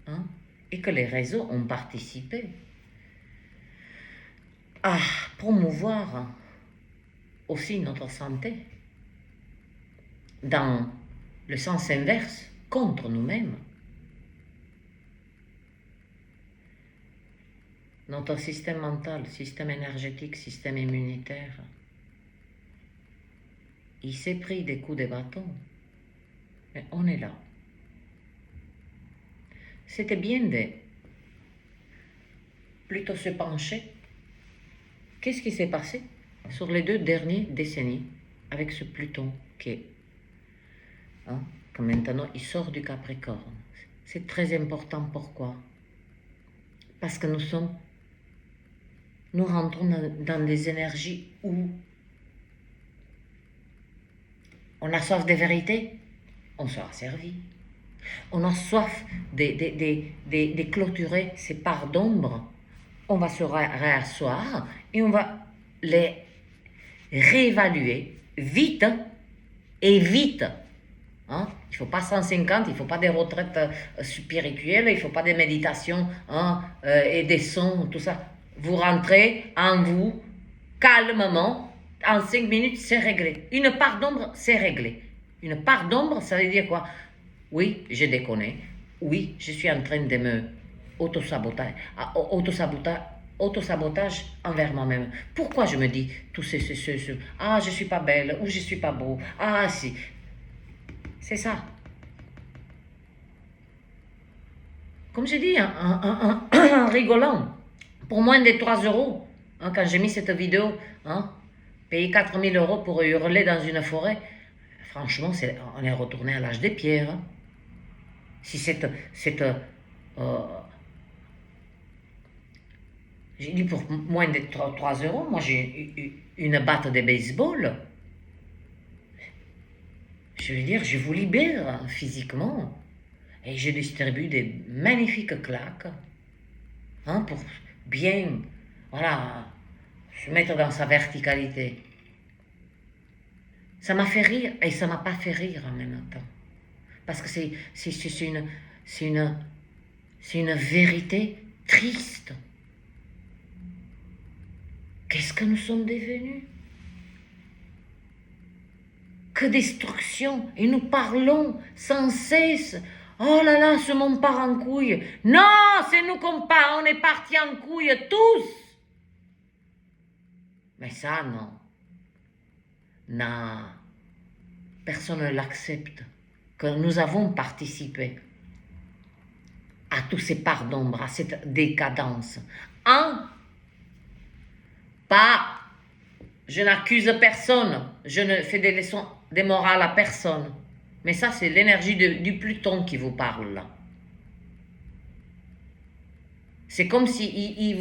Hein, et que les réseaux ont participé à promouvoir aussi notre santé dans le sens inverse, contre nous-mêmes. Notre système mental, système énergétique, système immunitaire, il s'est pris des coups de bâton, mais on est là. C'était bien de plutôt se pencher. Qu'est-ce qui s'est passé sur les 2 dernières décennies avec ce Pluton qui est, hein, que maintenant il sort du Capricorne. C'est très important. Pourquoi? Parce que nous rentrons dans des énergies où on a soif de vérité, on sera servi. On a soif de clôturer ces parts d'ombre, on va se réasseoir et on va les réévaluer vite et vite. Hein? Il ne faut pas 150, il ne faut pas des retraites spirituelles, il ne faut pas des méditations hein, et des sons, tout ça. Vous rentrez en vous, calmement, en 5 minutes, c'est réglé. Une part d'ombre, c'est réglé. Une part d'ombre, ça veut dire quoi? Oui, je déconne. Oui, je suis en train de me autosabotage envers moi-même. Pourquoi je me dis tout ce, ah, je suis pas belle, ou je suis pas beau, ah, si. C'est ça. Comme je dis, en rigolant, pour moins de 3 euros, hein, quand j'ai mis cette vidéo, hein, payer 4000 euros pour hurler dans une forêt, franchement, on est retourné à l'âge des pierres. Hein. Si j'ai dit pour moins de 3 euros, moi j'ai une batte de baseball. Je veux dire, je vous libère hein, physiquement. Et je distribue des magnifiques claques hein, pour bien, voilà, se mettre dans sa verticalité. Ça m'a fait rire et ça m'a pas fait rire en même temps. Parce que c'est une vérité triste. Qu'est-ce que nous sommes devenus? Que destruction! Et nous parlons sans cesse. Oh là là, ce monde part en couille. Non, c'est nous qu'on part, on est partis en couille tous. Mais ça, non. Non. Personne ne l'accepte. Que nous avons participé à tous ces parts d'ombre, à cette décadence. Pas, je n'accuse personne, je ne fais des leçons de morale à personne. Mais ça, c'est l'énergie du Pluton qui vous parle là. C'est comme si il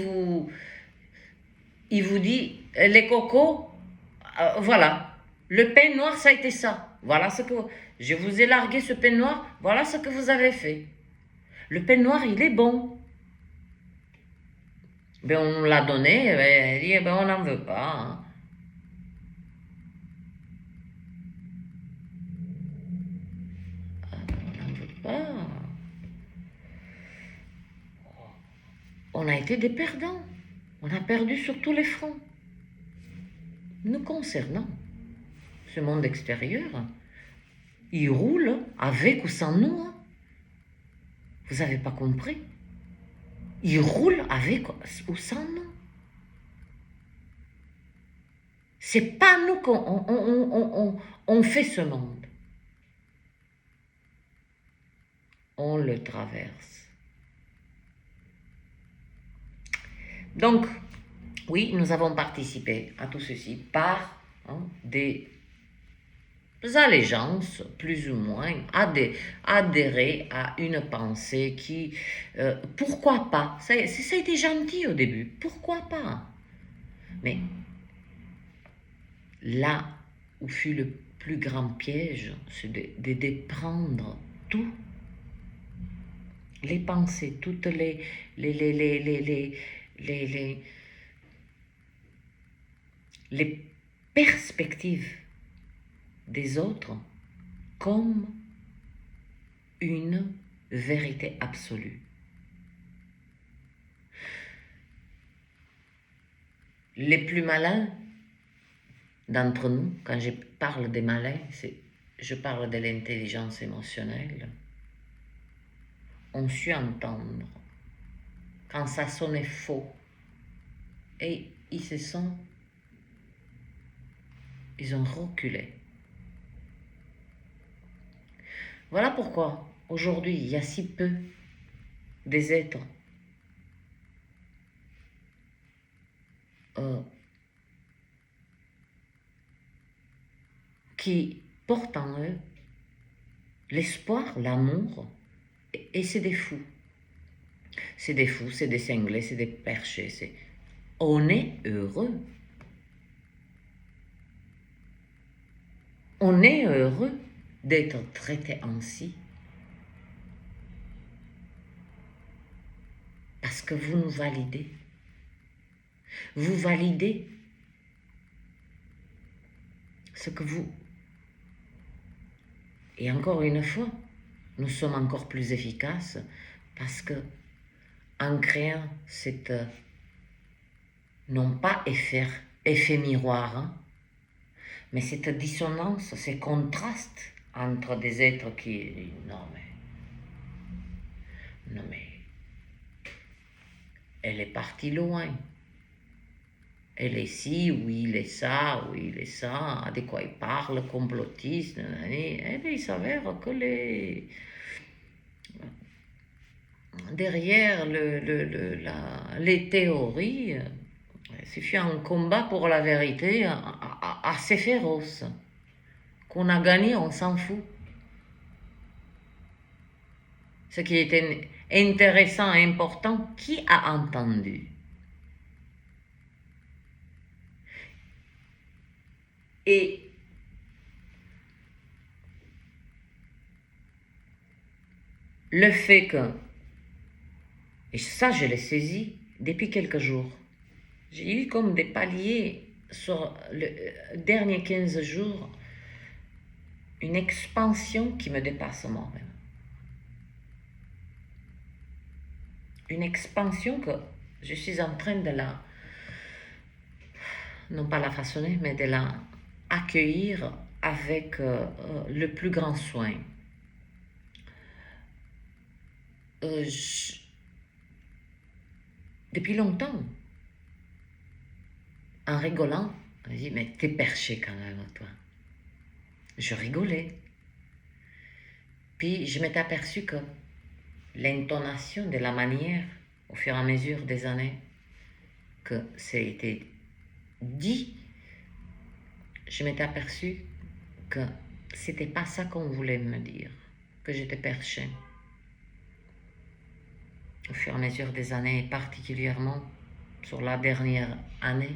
vous dit, les cocos, voilà, le pain noir, ça a été ça. Voilà ce que je vous ai largué ce pain noir, voilà ce que vous avez fait. Le pain noir, il est bon. Ben, on l'a donné, elle dit, ben, on n'en veut pas. Hein. On n'en veut pas. On a été des perdants. On a perdu sur tous les fronts. Nous concernant, ce monde extérieur, il roule avec ou sans nous. Hein. Vous n'avez pas compris? Il roule avec ou sans nous. C'est pas nous qu'on fait ce monde. On le traverse. Donc, oui, nous avons participé à tout ceci par hein, des allégeances, plus ou moins, adhérer à une pensée qui, pourquoi pas, ça a été gentil au début, pourquoi pas, mais là où fut le plus grand piège, c'est de prendre tout les pensées, toutes les, les, les, les, les, les, les, les perspectives des autres comme une vérité absolue. Les plus malins d'entre nous, quand je parle des malins, je parle de l'intelligence émotionnelle, ont su entendre quand ça sonnait faux et ils ont reculé. Voilà pourquoi aujourd'hui il y a si peu des êtres qui portent en eux l'espoir, l'amour, et c'est des fous. C'est des fous, c'est des cinglés, c'est des perchés. On est heureux. On est heureux d'être traité ainsi. Parce que vous nous validez. Vous validez ce que vous... Et encore une fois, nous sommes encore plus efficaces parce que en créant cette, non pas effet miroir, hein, mais cette dissonance, ces contrastes entre des êtres qui... Non mais, elle est partie loin. Elle est ci, oui, il est ça, oui, il est ça, de quoi il parle, complotiste, et bien, il s'avère que derrière les théories, c'est fait un combat pour la vérité assez féroce. Qu'on a gagné, on s'en fout. Ce qui était intéressant et important, qui a entendu? Et le fait que, et ça je l'ai saisi depuis quelques jours, j'ai eu comme des paliers sur le dernier 15 jours, une expansion qui me dépasse moi-même. Une expansion que je suis en train de la, non pas la façonner, mais de la accueillir avec le plus grand soin. Depuis longtemps, en rigolant, on dit, mais t'es perché quand même, toi. Je rigolais. Puis je m'étais aperçu que l'intonation de la manière, au fur et à mesure des années, que ça a été dit, je m'étais aperçu que c'était pas ça qu'on voulait me dire, que j'étais perché. Au fur et à mesure des années, et particulièrement sur la dernière année,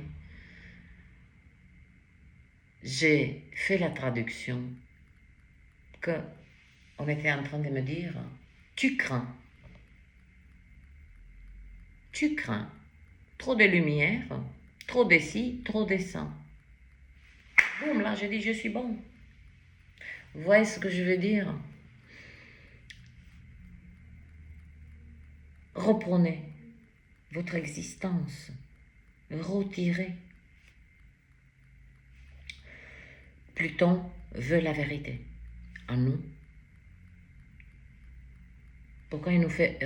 j'ai fait la traduction que on était en train de me dire, tu crains, trop de lumière, trop de ci, trop de ça. Boum, là, j'ai dit, je suis bon. Vous voyez ce que je veux dire? Reprenez votre existence, retirez. Pluton veut la vérité en nous. Pourquoi il nous fait,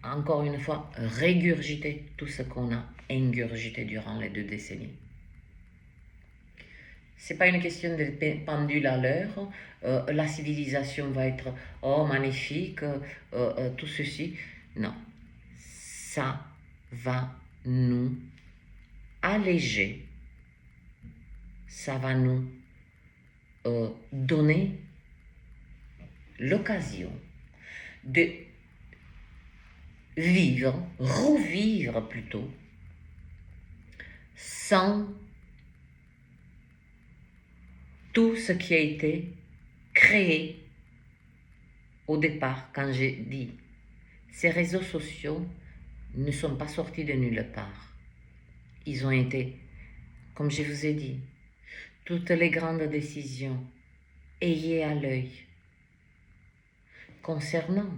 encore une fois, régurgiter tout ce qu'on a ingurgité durant les 2 décennies? C'est pas une question de pendule à l'heure, la civilisation va être, oh, magnifique, tout ceci. Non, ça va nous alléger, ça va nous donner l'occasion de vivre, revivre plutôt, sans tout ce qui a été créé au départ, quand j'ai dit ces réseaux sociaux ne sont pas sortis de nulle part. Ils ont été, comme je vous ai dit, toutes les grandes décisions, ayez à l'œil. Concernant,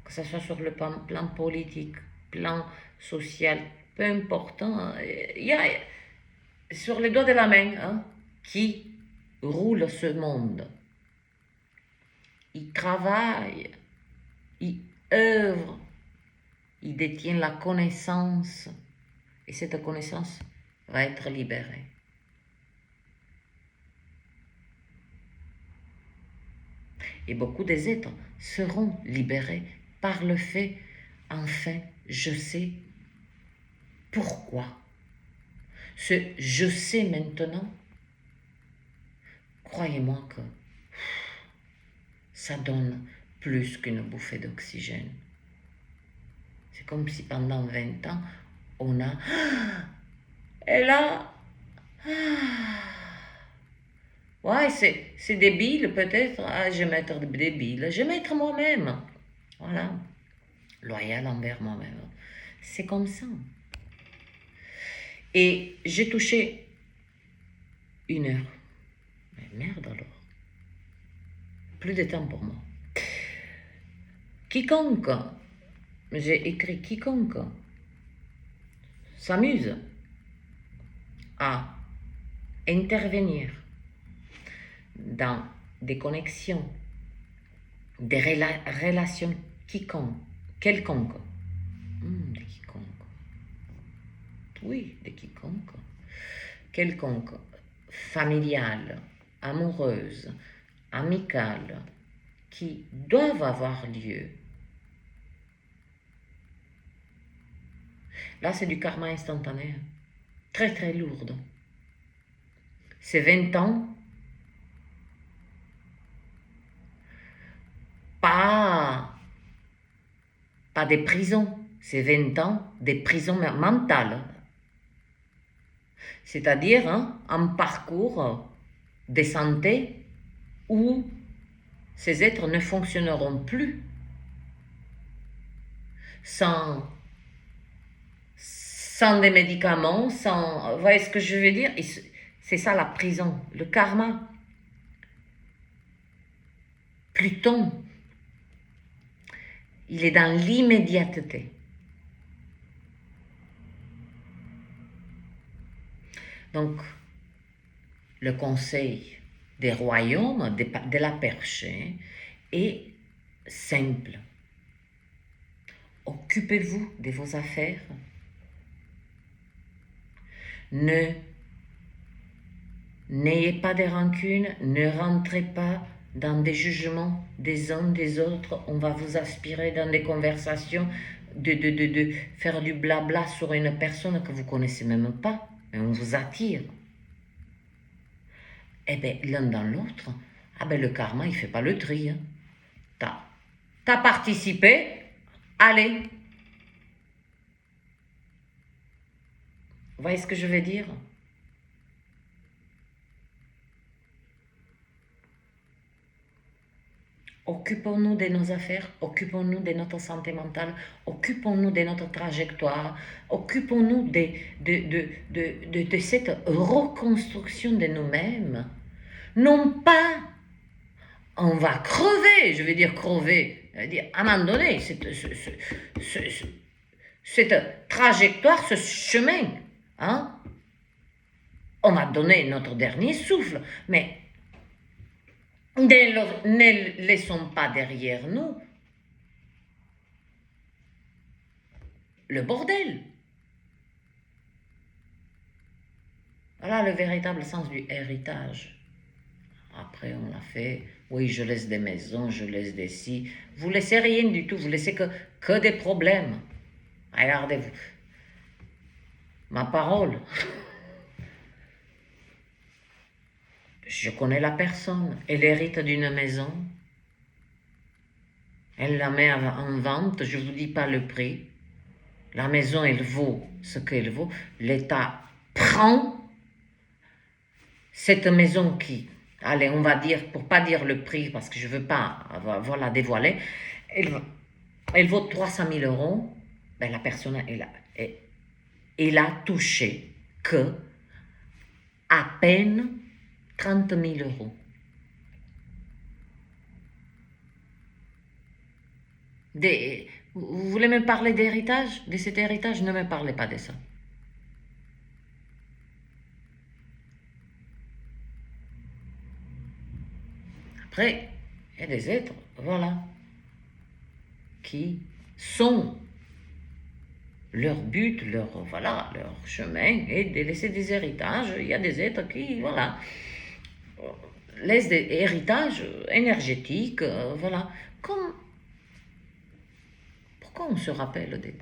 que ce soit sur le plan politique, plan social, peu importe, il y a sur les doigts de la main qui roule ce monde. Il travaille, il œuvre, il détient la connaissance et cette connaissance va être libérée. Et beaucoup des êtres seront libérés par le fait, enfin, je sais pourquoi. Ce je sais maintenant, croyez-moi que ça donne plus qu'une bouffée d'oxygène. C'est comme si pendant 20 ans, on a... Et là... Ouais, c'est débile peut-être. Je vais mettre débile. Je vais mettre moi-même. Voilà. Loyal envers moi-même. C'est comme ça. Et j'ai touché 1 heure. Mais merde alors. Plus de temps pour moi. Quiconque, j'ai écrit quiconque, s'amuse à intervenir dans des connexions, des relations quelconques, de quiconque, oui, de quiconque, quelconque, familiale, amoureuse, amicale, qui doivent avoir lieu. Là, c'est du karma instantané, très très lourd. C'est 20 ans, pas des prisons, c'est 20 ans des prisons mentales. C'est-à-dire un parcours de santé où ces êtres ne fonctionneront plus sans des médicaments, sans... Vous voyez ce que je veux dire? C'est ça la prison, le karma. Pluton, il est dans l'immédiateté. Donc, le conseil des royaumes, de la perchée, est simple. Occupez-vous de vos affaires. N'ayez pas de rancune, ne rentrez pas dans des jugements des uns des autres. On va vous aspirer dans des conversations, de faire du blabla sur une personne que vous ne connaissez même pas, mais on vous attire. Eh bien, l'un dans l'autre, le karma, il ne fait pas le tri. T'as participé, allez. Vous voyez ce que je veux dire? Occupons-nous de nos affaires, occupons-nous de notre santé mentale, occupons-nous de notre trajectoire, occupons-nous de cette reconstruction de nous-mêmes. Non pas, on va crever, je veux dire crever, à un moment donné, cette trajectoire, ce chemin, on va donner notre dernier souffle, mais ne laissons pas derrière nous le bordel. Voilà le véritable sens du héritage. Après, on l'a fait. Oui, je laisse des maisons, je laisse des si. Vous laissez rien du tout. Vous laissez que des problèmes. Regardez-vous. Ma parole. Je connais la personne. Elle hérite d'une maison. Elle la met en vente. Je ne vous dis pas le prix. La maison, elle vaut ce qu'elle vaut. L'État prend cette maison qui, allez, on va dire, pour pas dire le prix, parce que je ne veux pas la dévoiler, elle vaut 300 000 euros, ben la personne, elle a touché que à peine 30 000 euros. Vous voulez me parler d'héritage, de cet héritage? Ne me parlez pas de ça. Après, il y a des êtres, voilà, qui sont leur but, voilà, leur chemin est de laisser des héritages. Il y a des êtres qui, voilà, laissent des héritages énergétiques, voilà. Comme, pourquoi on se rappelle des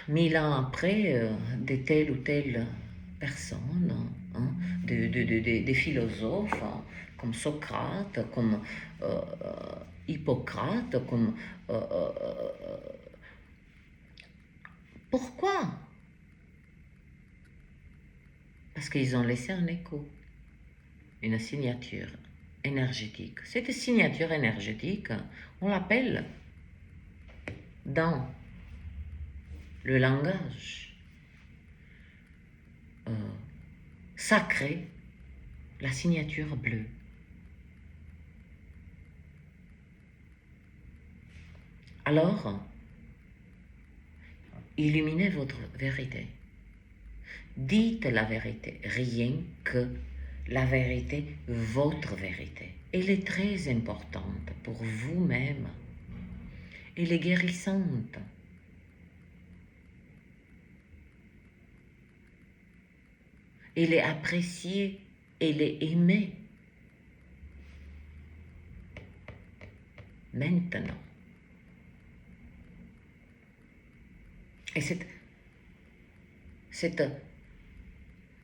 1000 ans après de telle ou telle personne, hein, des philosophes, hein, comme Socrate, comme Hippocrate, comme... pourquoi? Parce qu'ils ont laissé un écho, une signature énergétique. Cette signature énergétique, on l'appelle dans le langage sacré la signature bleue. Alors, illuminez votre vérité. Dites la vérité, rien que la vérité, votre vérité. Elle est très importante pour vous-même. Elle est guérissante. Elle est appréciée, elle est aimée. Maintenant. Et c'est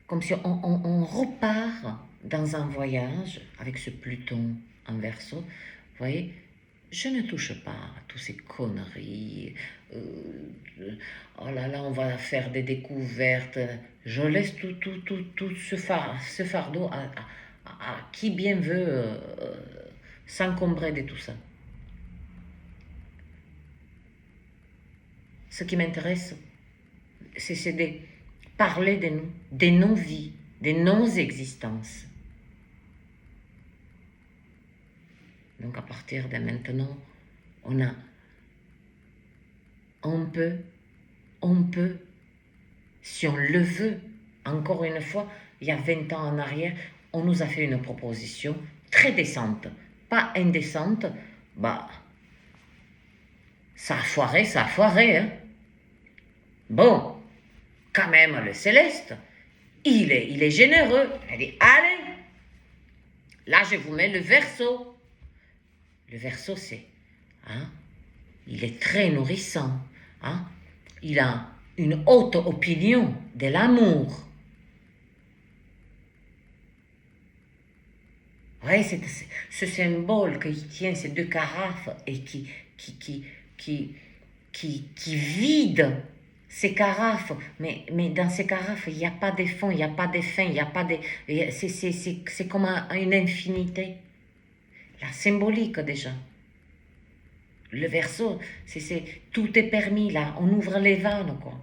comme si on repart dans un voyage avec ce Pluton en Verseau. Vous voyez, je ne touche pas à toutes ces conneries. Oh là là, on va faire des découvertes. Je laisse tout ce fardeau à qui bien veut s'encombrer de tout ça. Ce qui m'intéresse, c'est de parler de nous, de nos vies, de nos existences. Donc à partir de maintenant, on peut, si on le veut, encore une fois, il y a 20 ans en arrière, on nous a fait une proposition très décente, pas indécente, bah, ça a foiré, hein. Bon, quand même, le céleste, il est généreux. Elle dit, allez, là je vous mets le Verseau. Le Verseau, c'est, hein, il est très nourrissant, hein, il a une haute opinion de l'amour. Ouais, c'est ce symbole qui tient ces deux carafes et qui vide ces carafes. Mais dans ces carafes, il n'y a pas de fond, il n'y a pas de fin, il n'y a pas de... C'est comme une infinité. La symbolique déjà. Le Verseau, tout est permis là. On ouvre les vannes, quoi.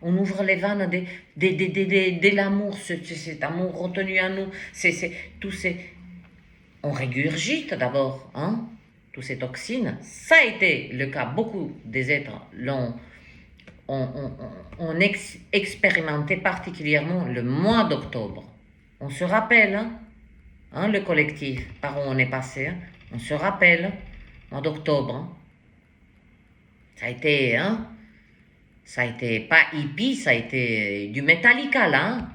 On ouvre les vannes de l'amour, cet amour retenu en nous. On régurgite d'abord, hein, toutes ces toxines. Ça a été le cas. Beaucoup des êtres l'ont expérimenté, particulièrement le mois d'octobre. On se rappelle, hein, le collectif, par où on est passé. On se rappelle, mois d'octobre. Hein. Ça a été pas hippie, ça a été du Metallica là. Hein.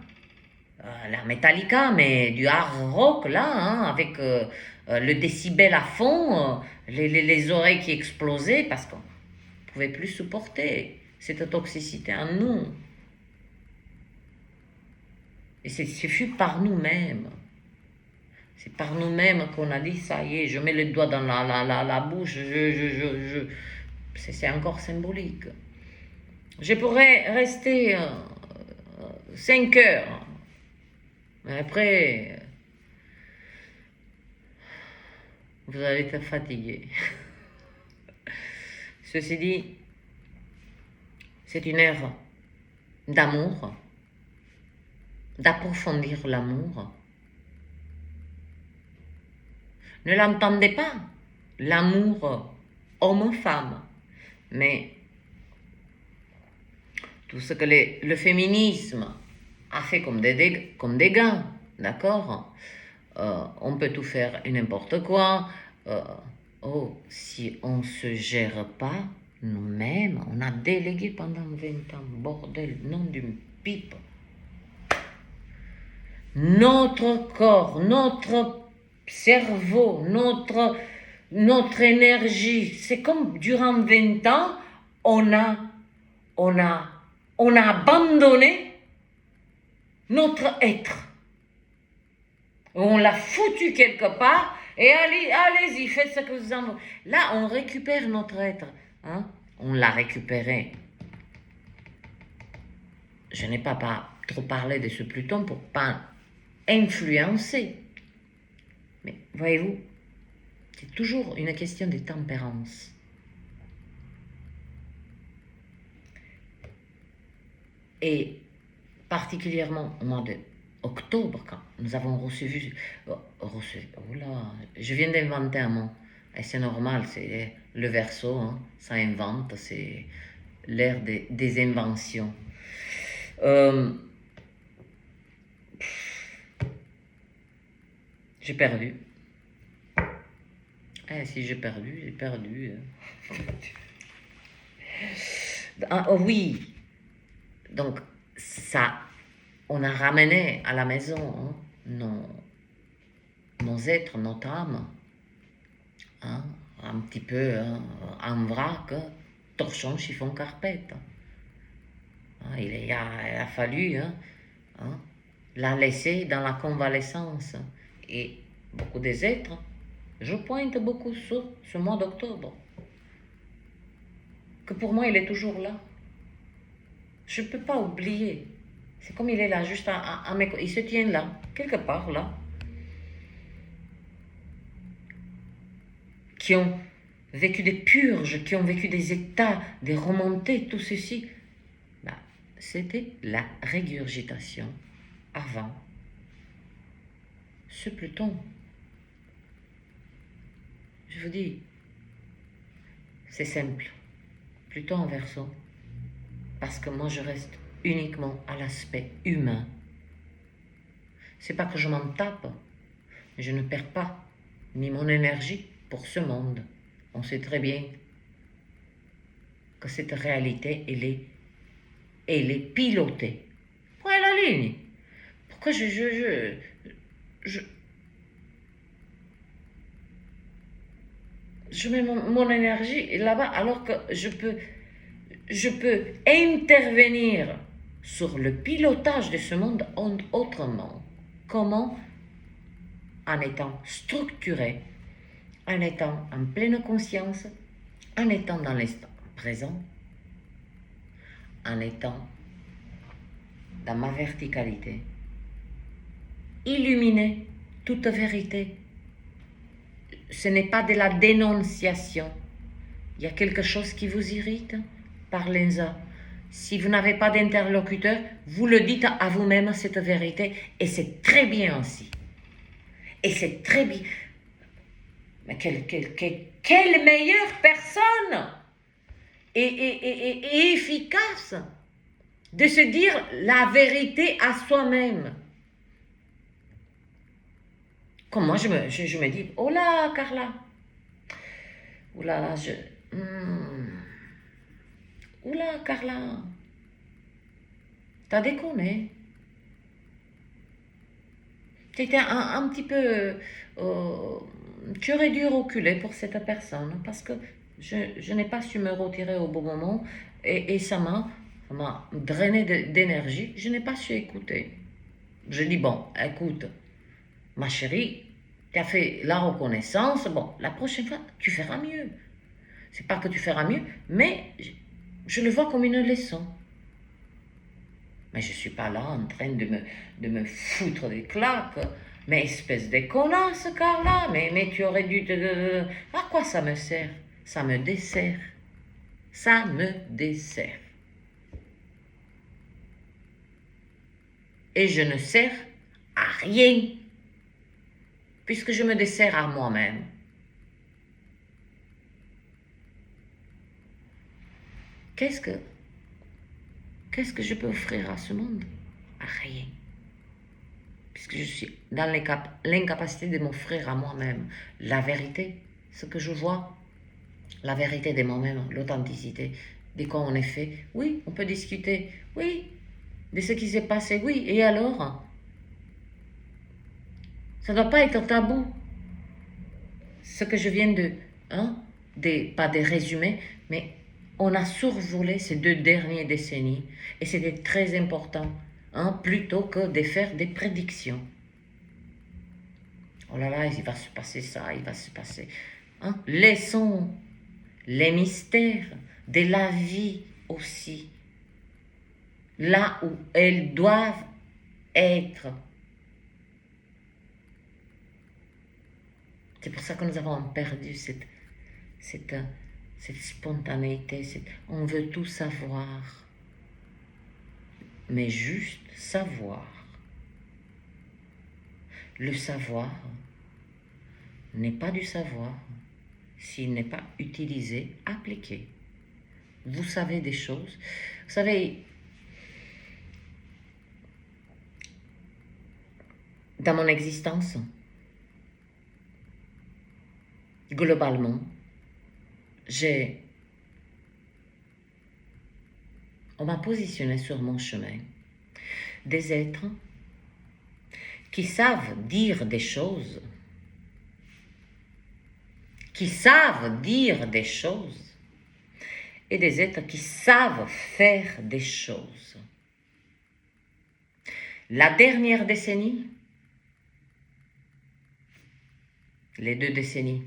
La Metallica, mais du hard rock là, hein, avec le décibel à fond, les oreilles qui explosaient parce qu'on ne pouvait plus supporter cette toxicité en nous. Et ce fut par nous-mêmes. C'est par nous-mêmes qu'on a dit, ça y est, je mets le doigt dans la bouche, c'est encore symbolique. Je pourrais rester 5 heures, mais après, vous allez être fatigué. Ceci dit, c'est une ère d'amour, d'approfondir l'amour. Ne l'entendez pas, l'amour homme-femme, mais tout ce que le féminisme a fait comme des gants, d'accord? On peut tout faire et n'importe quoi. Si on ne se gère pas nous-mêmes, on a délégué pendant 20 ans, bordel, nom d'une pipe. Notre corps, notre cerveau, notre énergie, c'est comme durant 20 ans, on a abandonné notre être. On l'a foutu quelque part et allez-y, faites ce que vous en voulez. Là, on récupère notre être. Hein? On l'a récupéré. Je n'ai pas trop parlé de ce Pluton pour pas influencer. Mais voyez-vous, c'est toujours une question de tempérance. Et particulièrement au mois d'octobre, quand nous avons reçu, je viens d'inventer un mot, et c'est normal, c'est le Verseau, hein, ça invente, c'est l'ère des inventions. J'ai perdu. Si j'ai perdu. Oui. Donc, ça, on a ramené à la maison nos êtres, notre âme, hein, un petit peu en vrac, torchon, chiffon, carpette. Hein, il a fallu la laisser dans la convalescence. Et beaucoup des êtres, je pointe beaucoup sur ce mois d'octobre, que pour moi, il est toujours là. Je ne peux pas oublier. C'est comme il est là, juste à mes côtés. Il se tient là, quelque part là. Qui ont vécu des purges, qui ont vécu des états, des remontées, tout ceci. C'était la régurgitation avant ce Pluton. Je vous dis, c'est simple. Pluton en Verseau. Parce que moi, je reste uniquement à l'aspect humain. C'est pas que je m'en tape, mais je ne perds pas ni mon énergie pour ce monde. On sait très bien que cette réalité, elle est pilotée. Point la ligne. Pourquoi je mets mon énergie là-bas alors que je peux intervenir sur le pilotage de ce monde autrement. Comment? En étant structuré, en étant en pleine conscience, en étant dans l'instant présent, en étant dans ma verticalité, illuminé, toute vérité. Ce n'est pas de la dénonciation. Il y a quelque chose qui vous irrite? Parlez-en. Si vous n'avez pas d'interlocuteur, vous le dites à vous-même cette vérité et c'est très bien aussi. Et c'est très bien. Mais quelle meilleure personne et efficace de se dire la vérité à soi-même. Comme moi, je me dis, oh là, Carla, oh là là, oh là, Carla, t'as déconné. T'étais un petit peu... tu aurais dû reculer pour cette personne parce que je n'ai pas su me retirer au bon moment et ça m'a drainé d'énergie. Je n'ai pas su écouter. Je dis, bon, écoute, ma chérie, tu as fait la reconnaissance. Bon, la prochaine fois, tu feras mieux. C'est pas que tu feras mieux, mais je le vois comme une leçon. Mais je ne suis pas là en train de me foutre des claques. Mais espèce de connasse, Carla, mais tu aurais dû te... À quoi ça me sert? Ça me dessert. Ça me dessert. Et je ne sers à rien, puisque je me dessers à moi-même. Qu'est-ce que je peux offrir à ce monde? À rien. Puisque je suis dans l'incapacité de m'offrir à moi-même la vérité, ce que je vois, la vérité de moi-même, l'authenticité, de quoi on est fait. Oui, on peut discuter, oui, de ce qui s'est passé, oui, et alors? Ça ne doit pas être tabou. Ce que je viens pas de résumer, mais on a survolé ces 2 dernières décennies et c'était très important, plutôt que de faire des prédictions. Oh là là, il va se passer ça, il va se passer. Laissons les mystères de la vie aussi là où elles doivent être. C'est pour ça que nous avons perdu cette spontanéité. On veut tout savoir, mais juste savoir. Le savoir n'est pas du savoir s'il n'est pas utilisé, appliqué. Vous savez des choses. Vous savez, dans mon existence, globalement, on m'a positionné sur mon chemin des êtres qui savent dire des choses, et des êtres qui savent faire des choses. La dernière décennie, les 2 décennies,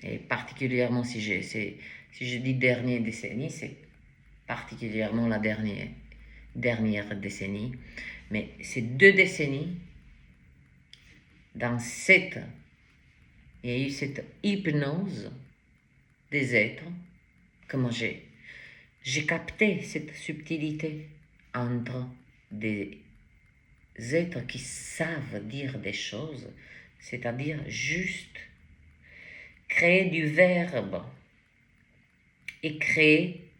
et particulièrement si je dis dernière décennie, c'est particulièrement la dernière décennie, mais ces 2 décennies, il y a eu cette hypnose des êtres, que moi j'ai capté cette subtilité entre des êtres qui savent dire des choses, c'est-à-dire juste créer du verbe et créer,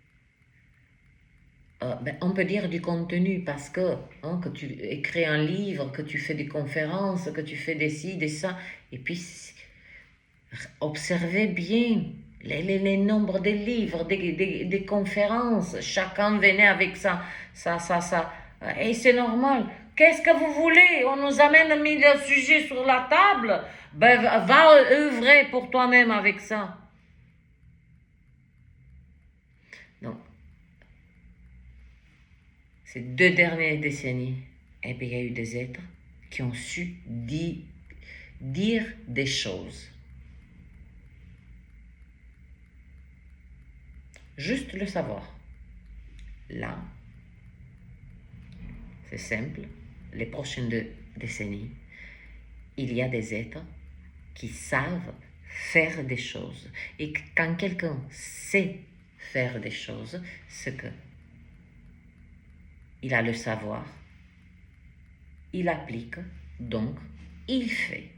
on peut dire du contenu, parce que tu écris un livre, que tu fais des conférences, que tu fais des ci, des ça, et puis observez bien les nombres de livres, des conférences, chacun venait avec ça, et c'est normal. Qu'est-ce que vous voulez? On nous amène mis le sujet sur la table, va œuvrer pour toi-même avec ça. Donc, ces 2 dernières décennies, il y a eu des êtres qui ont su dire des choses. Juste le savoir. Là, c'est simple, les prochaines 2 décennies, il y a des êtres qui savent faire des choses. Et quand quelqu'un sait faire des choses, c'est que il a le savoir, il applique, donc il fait.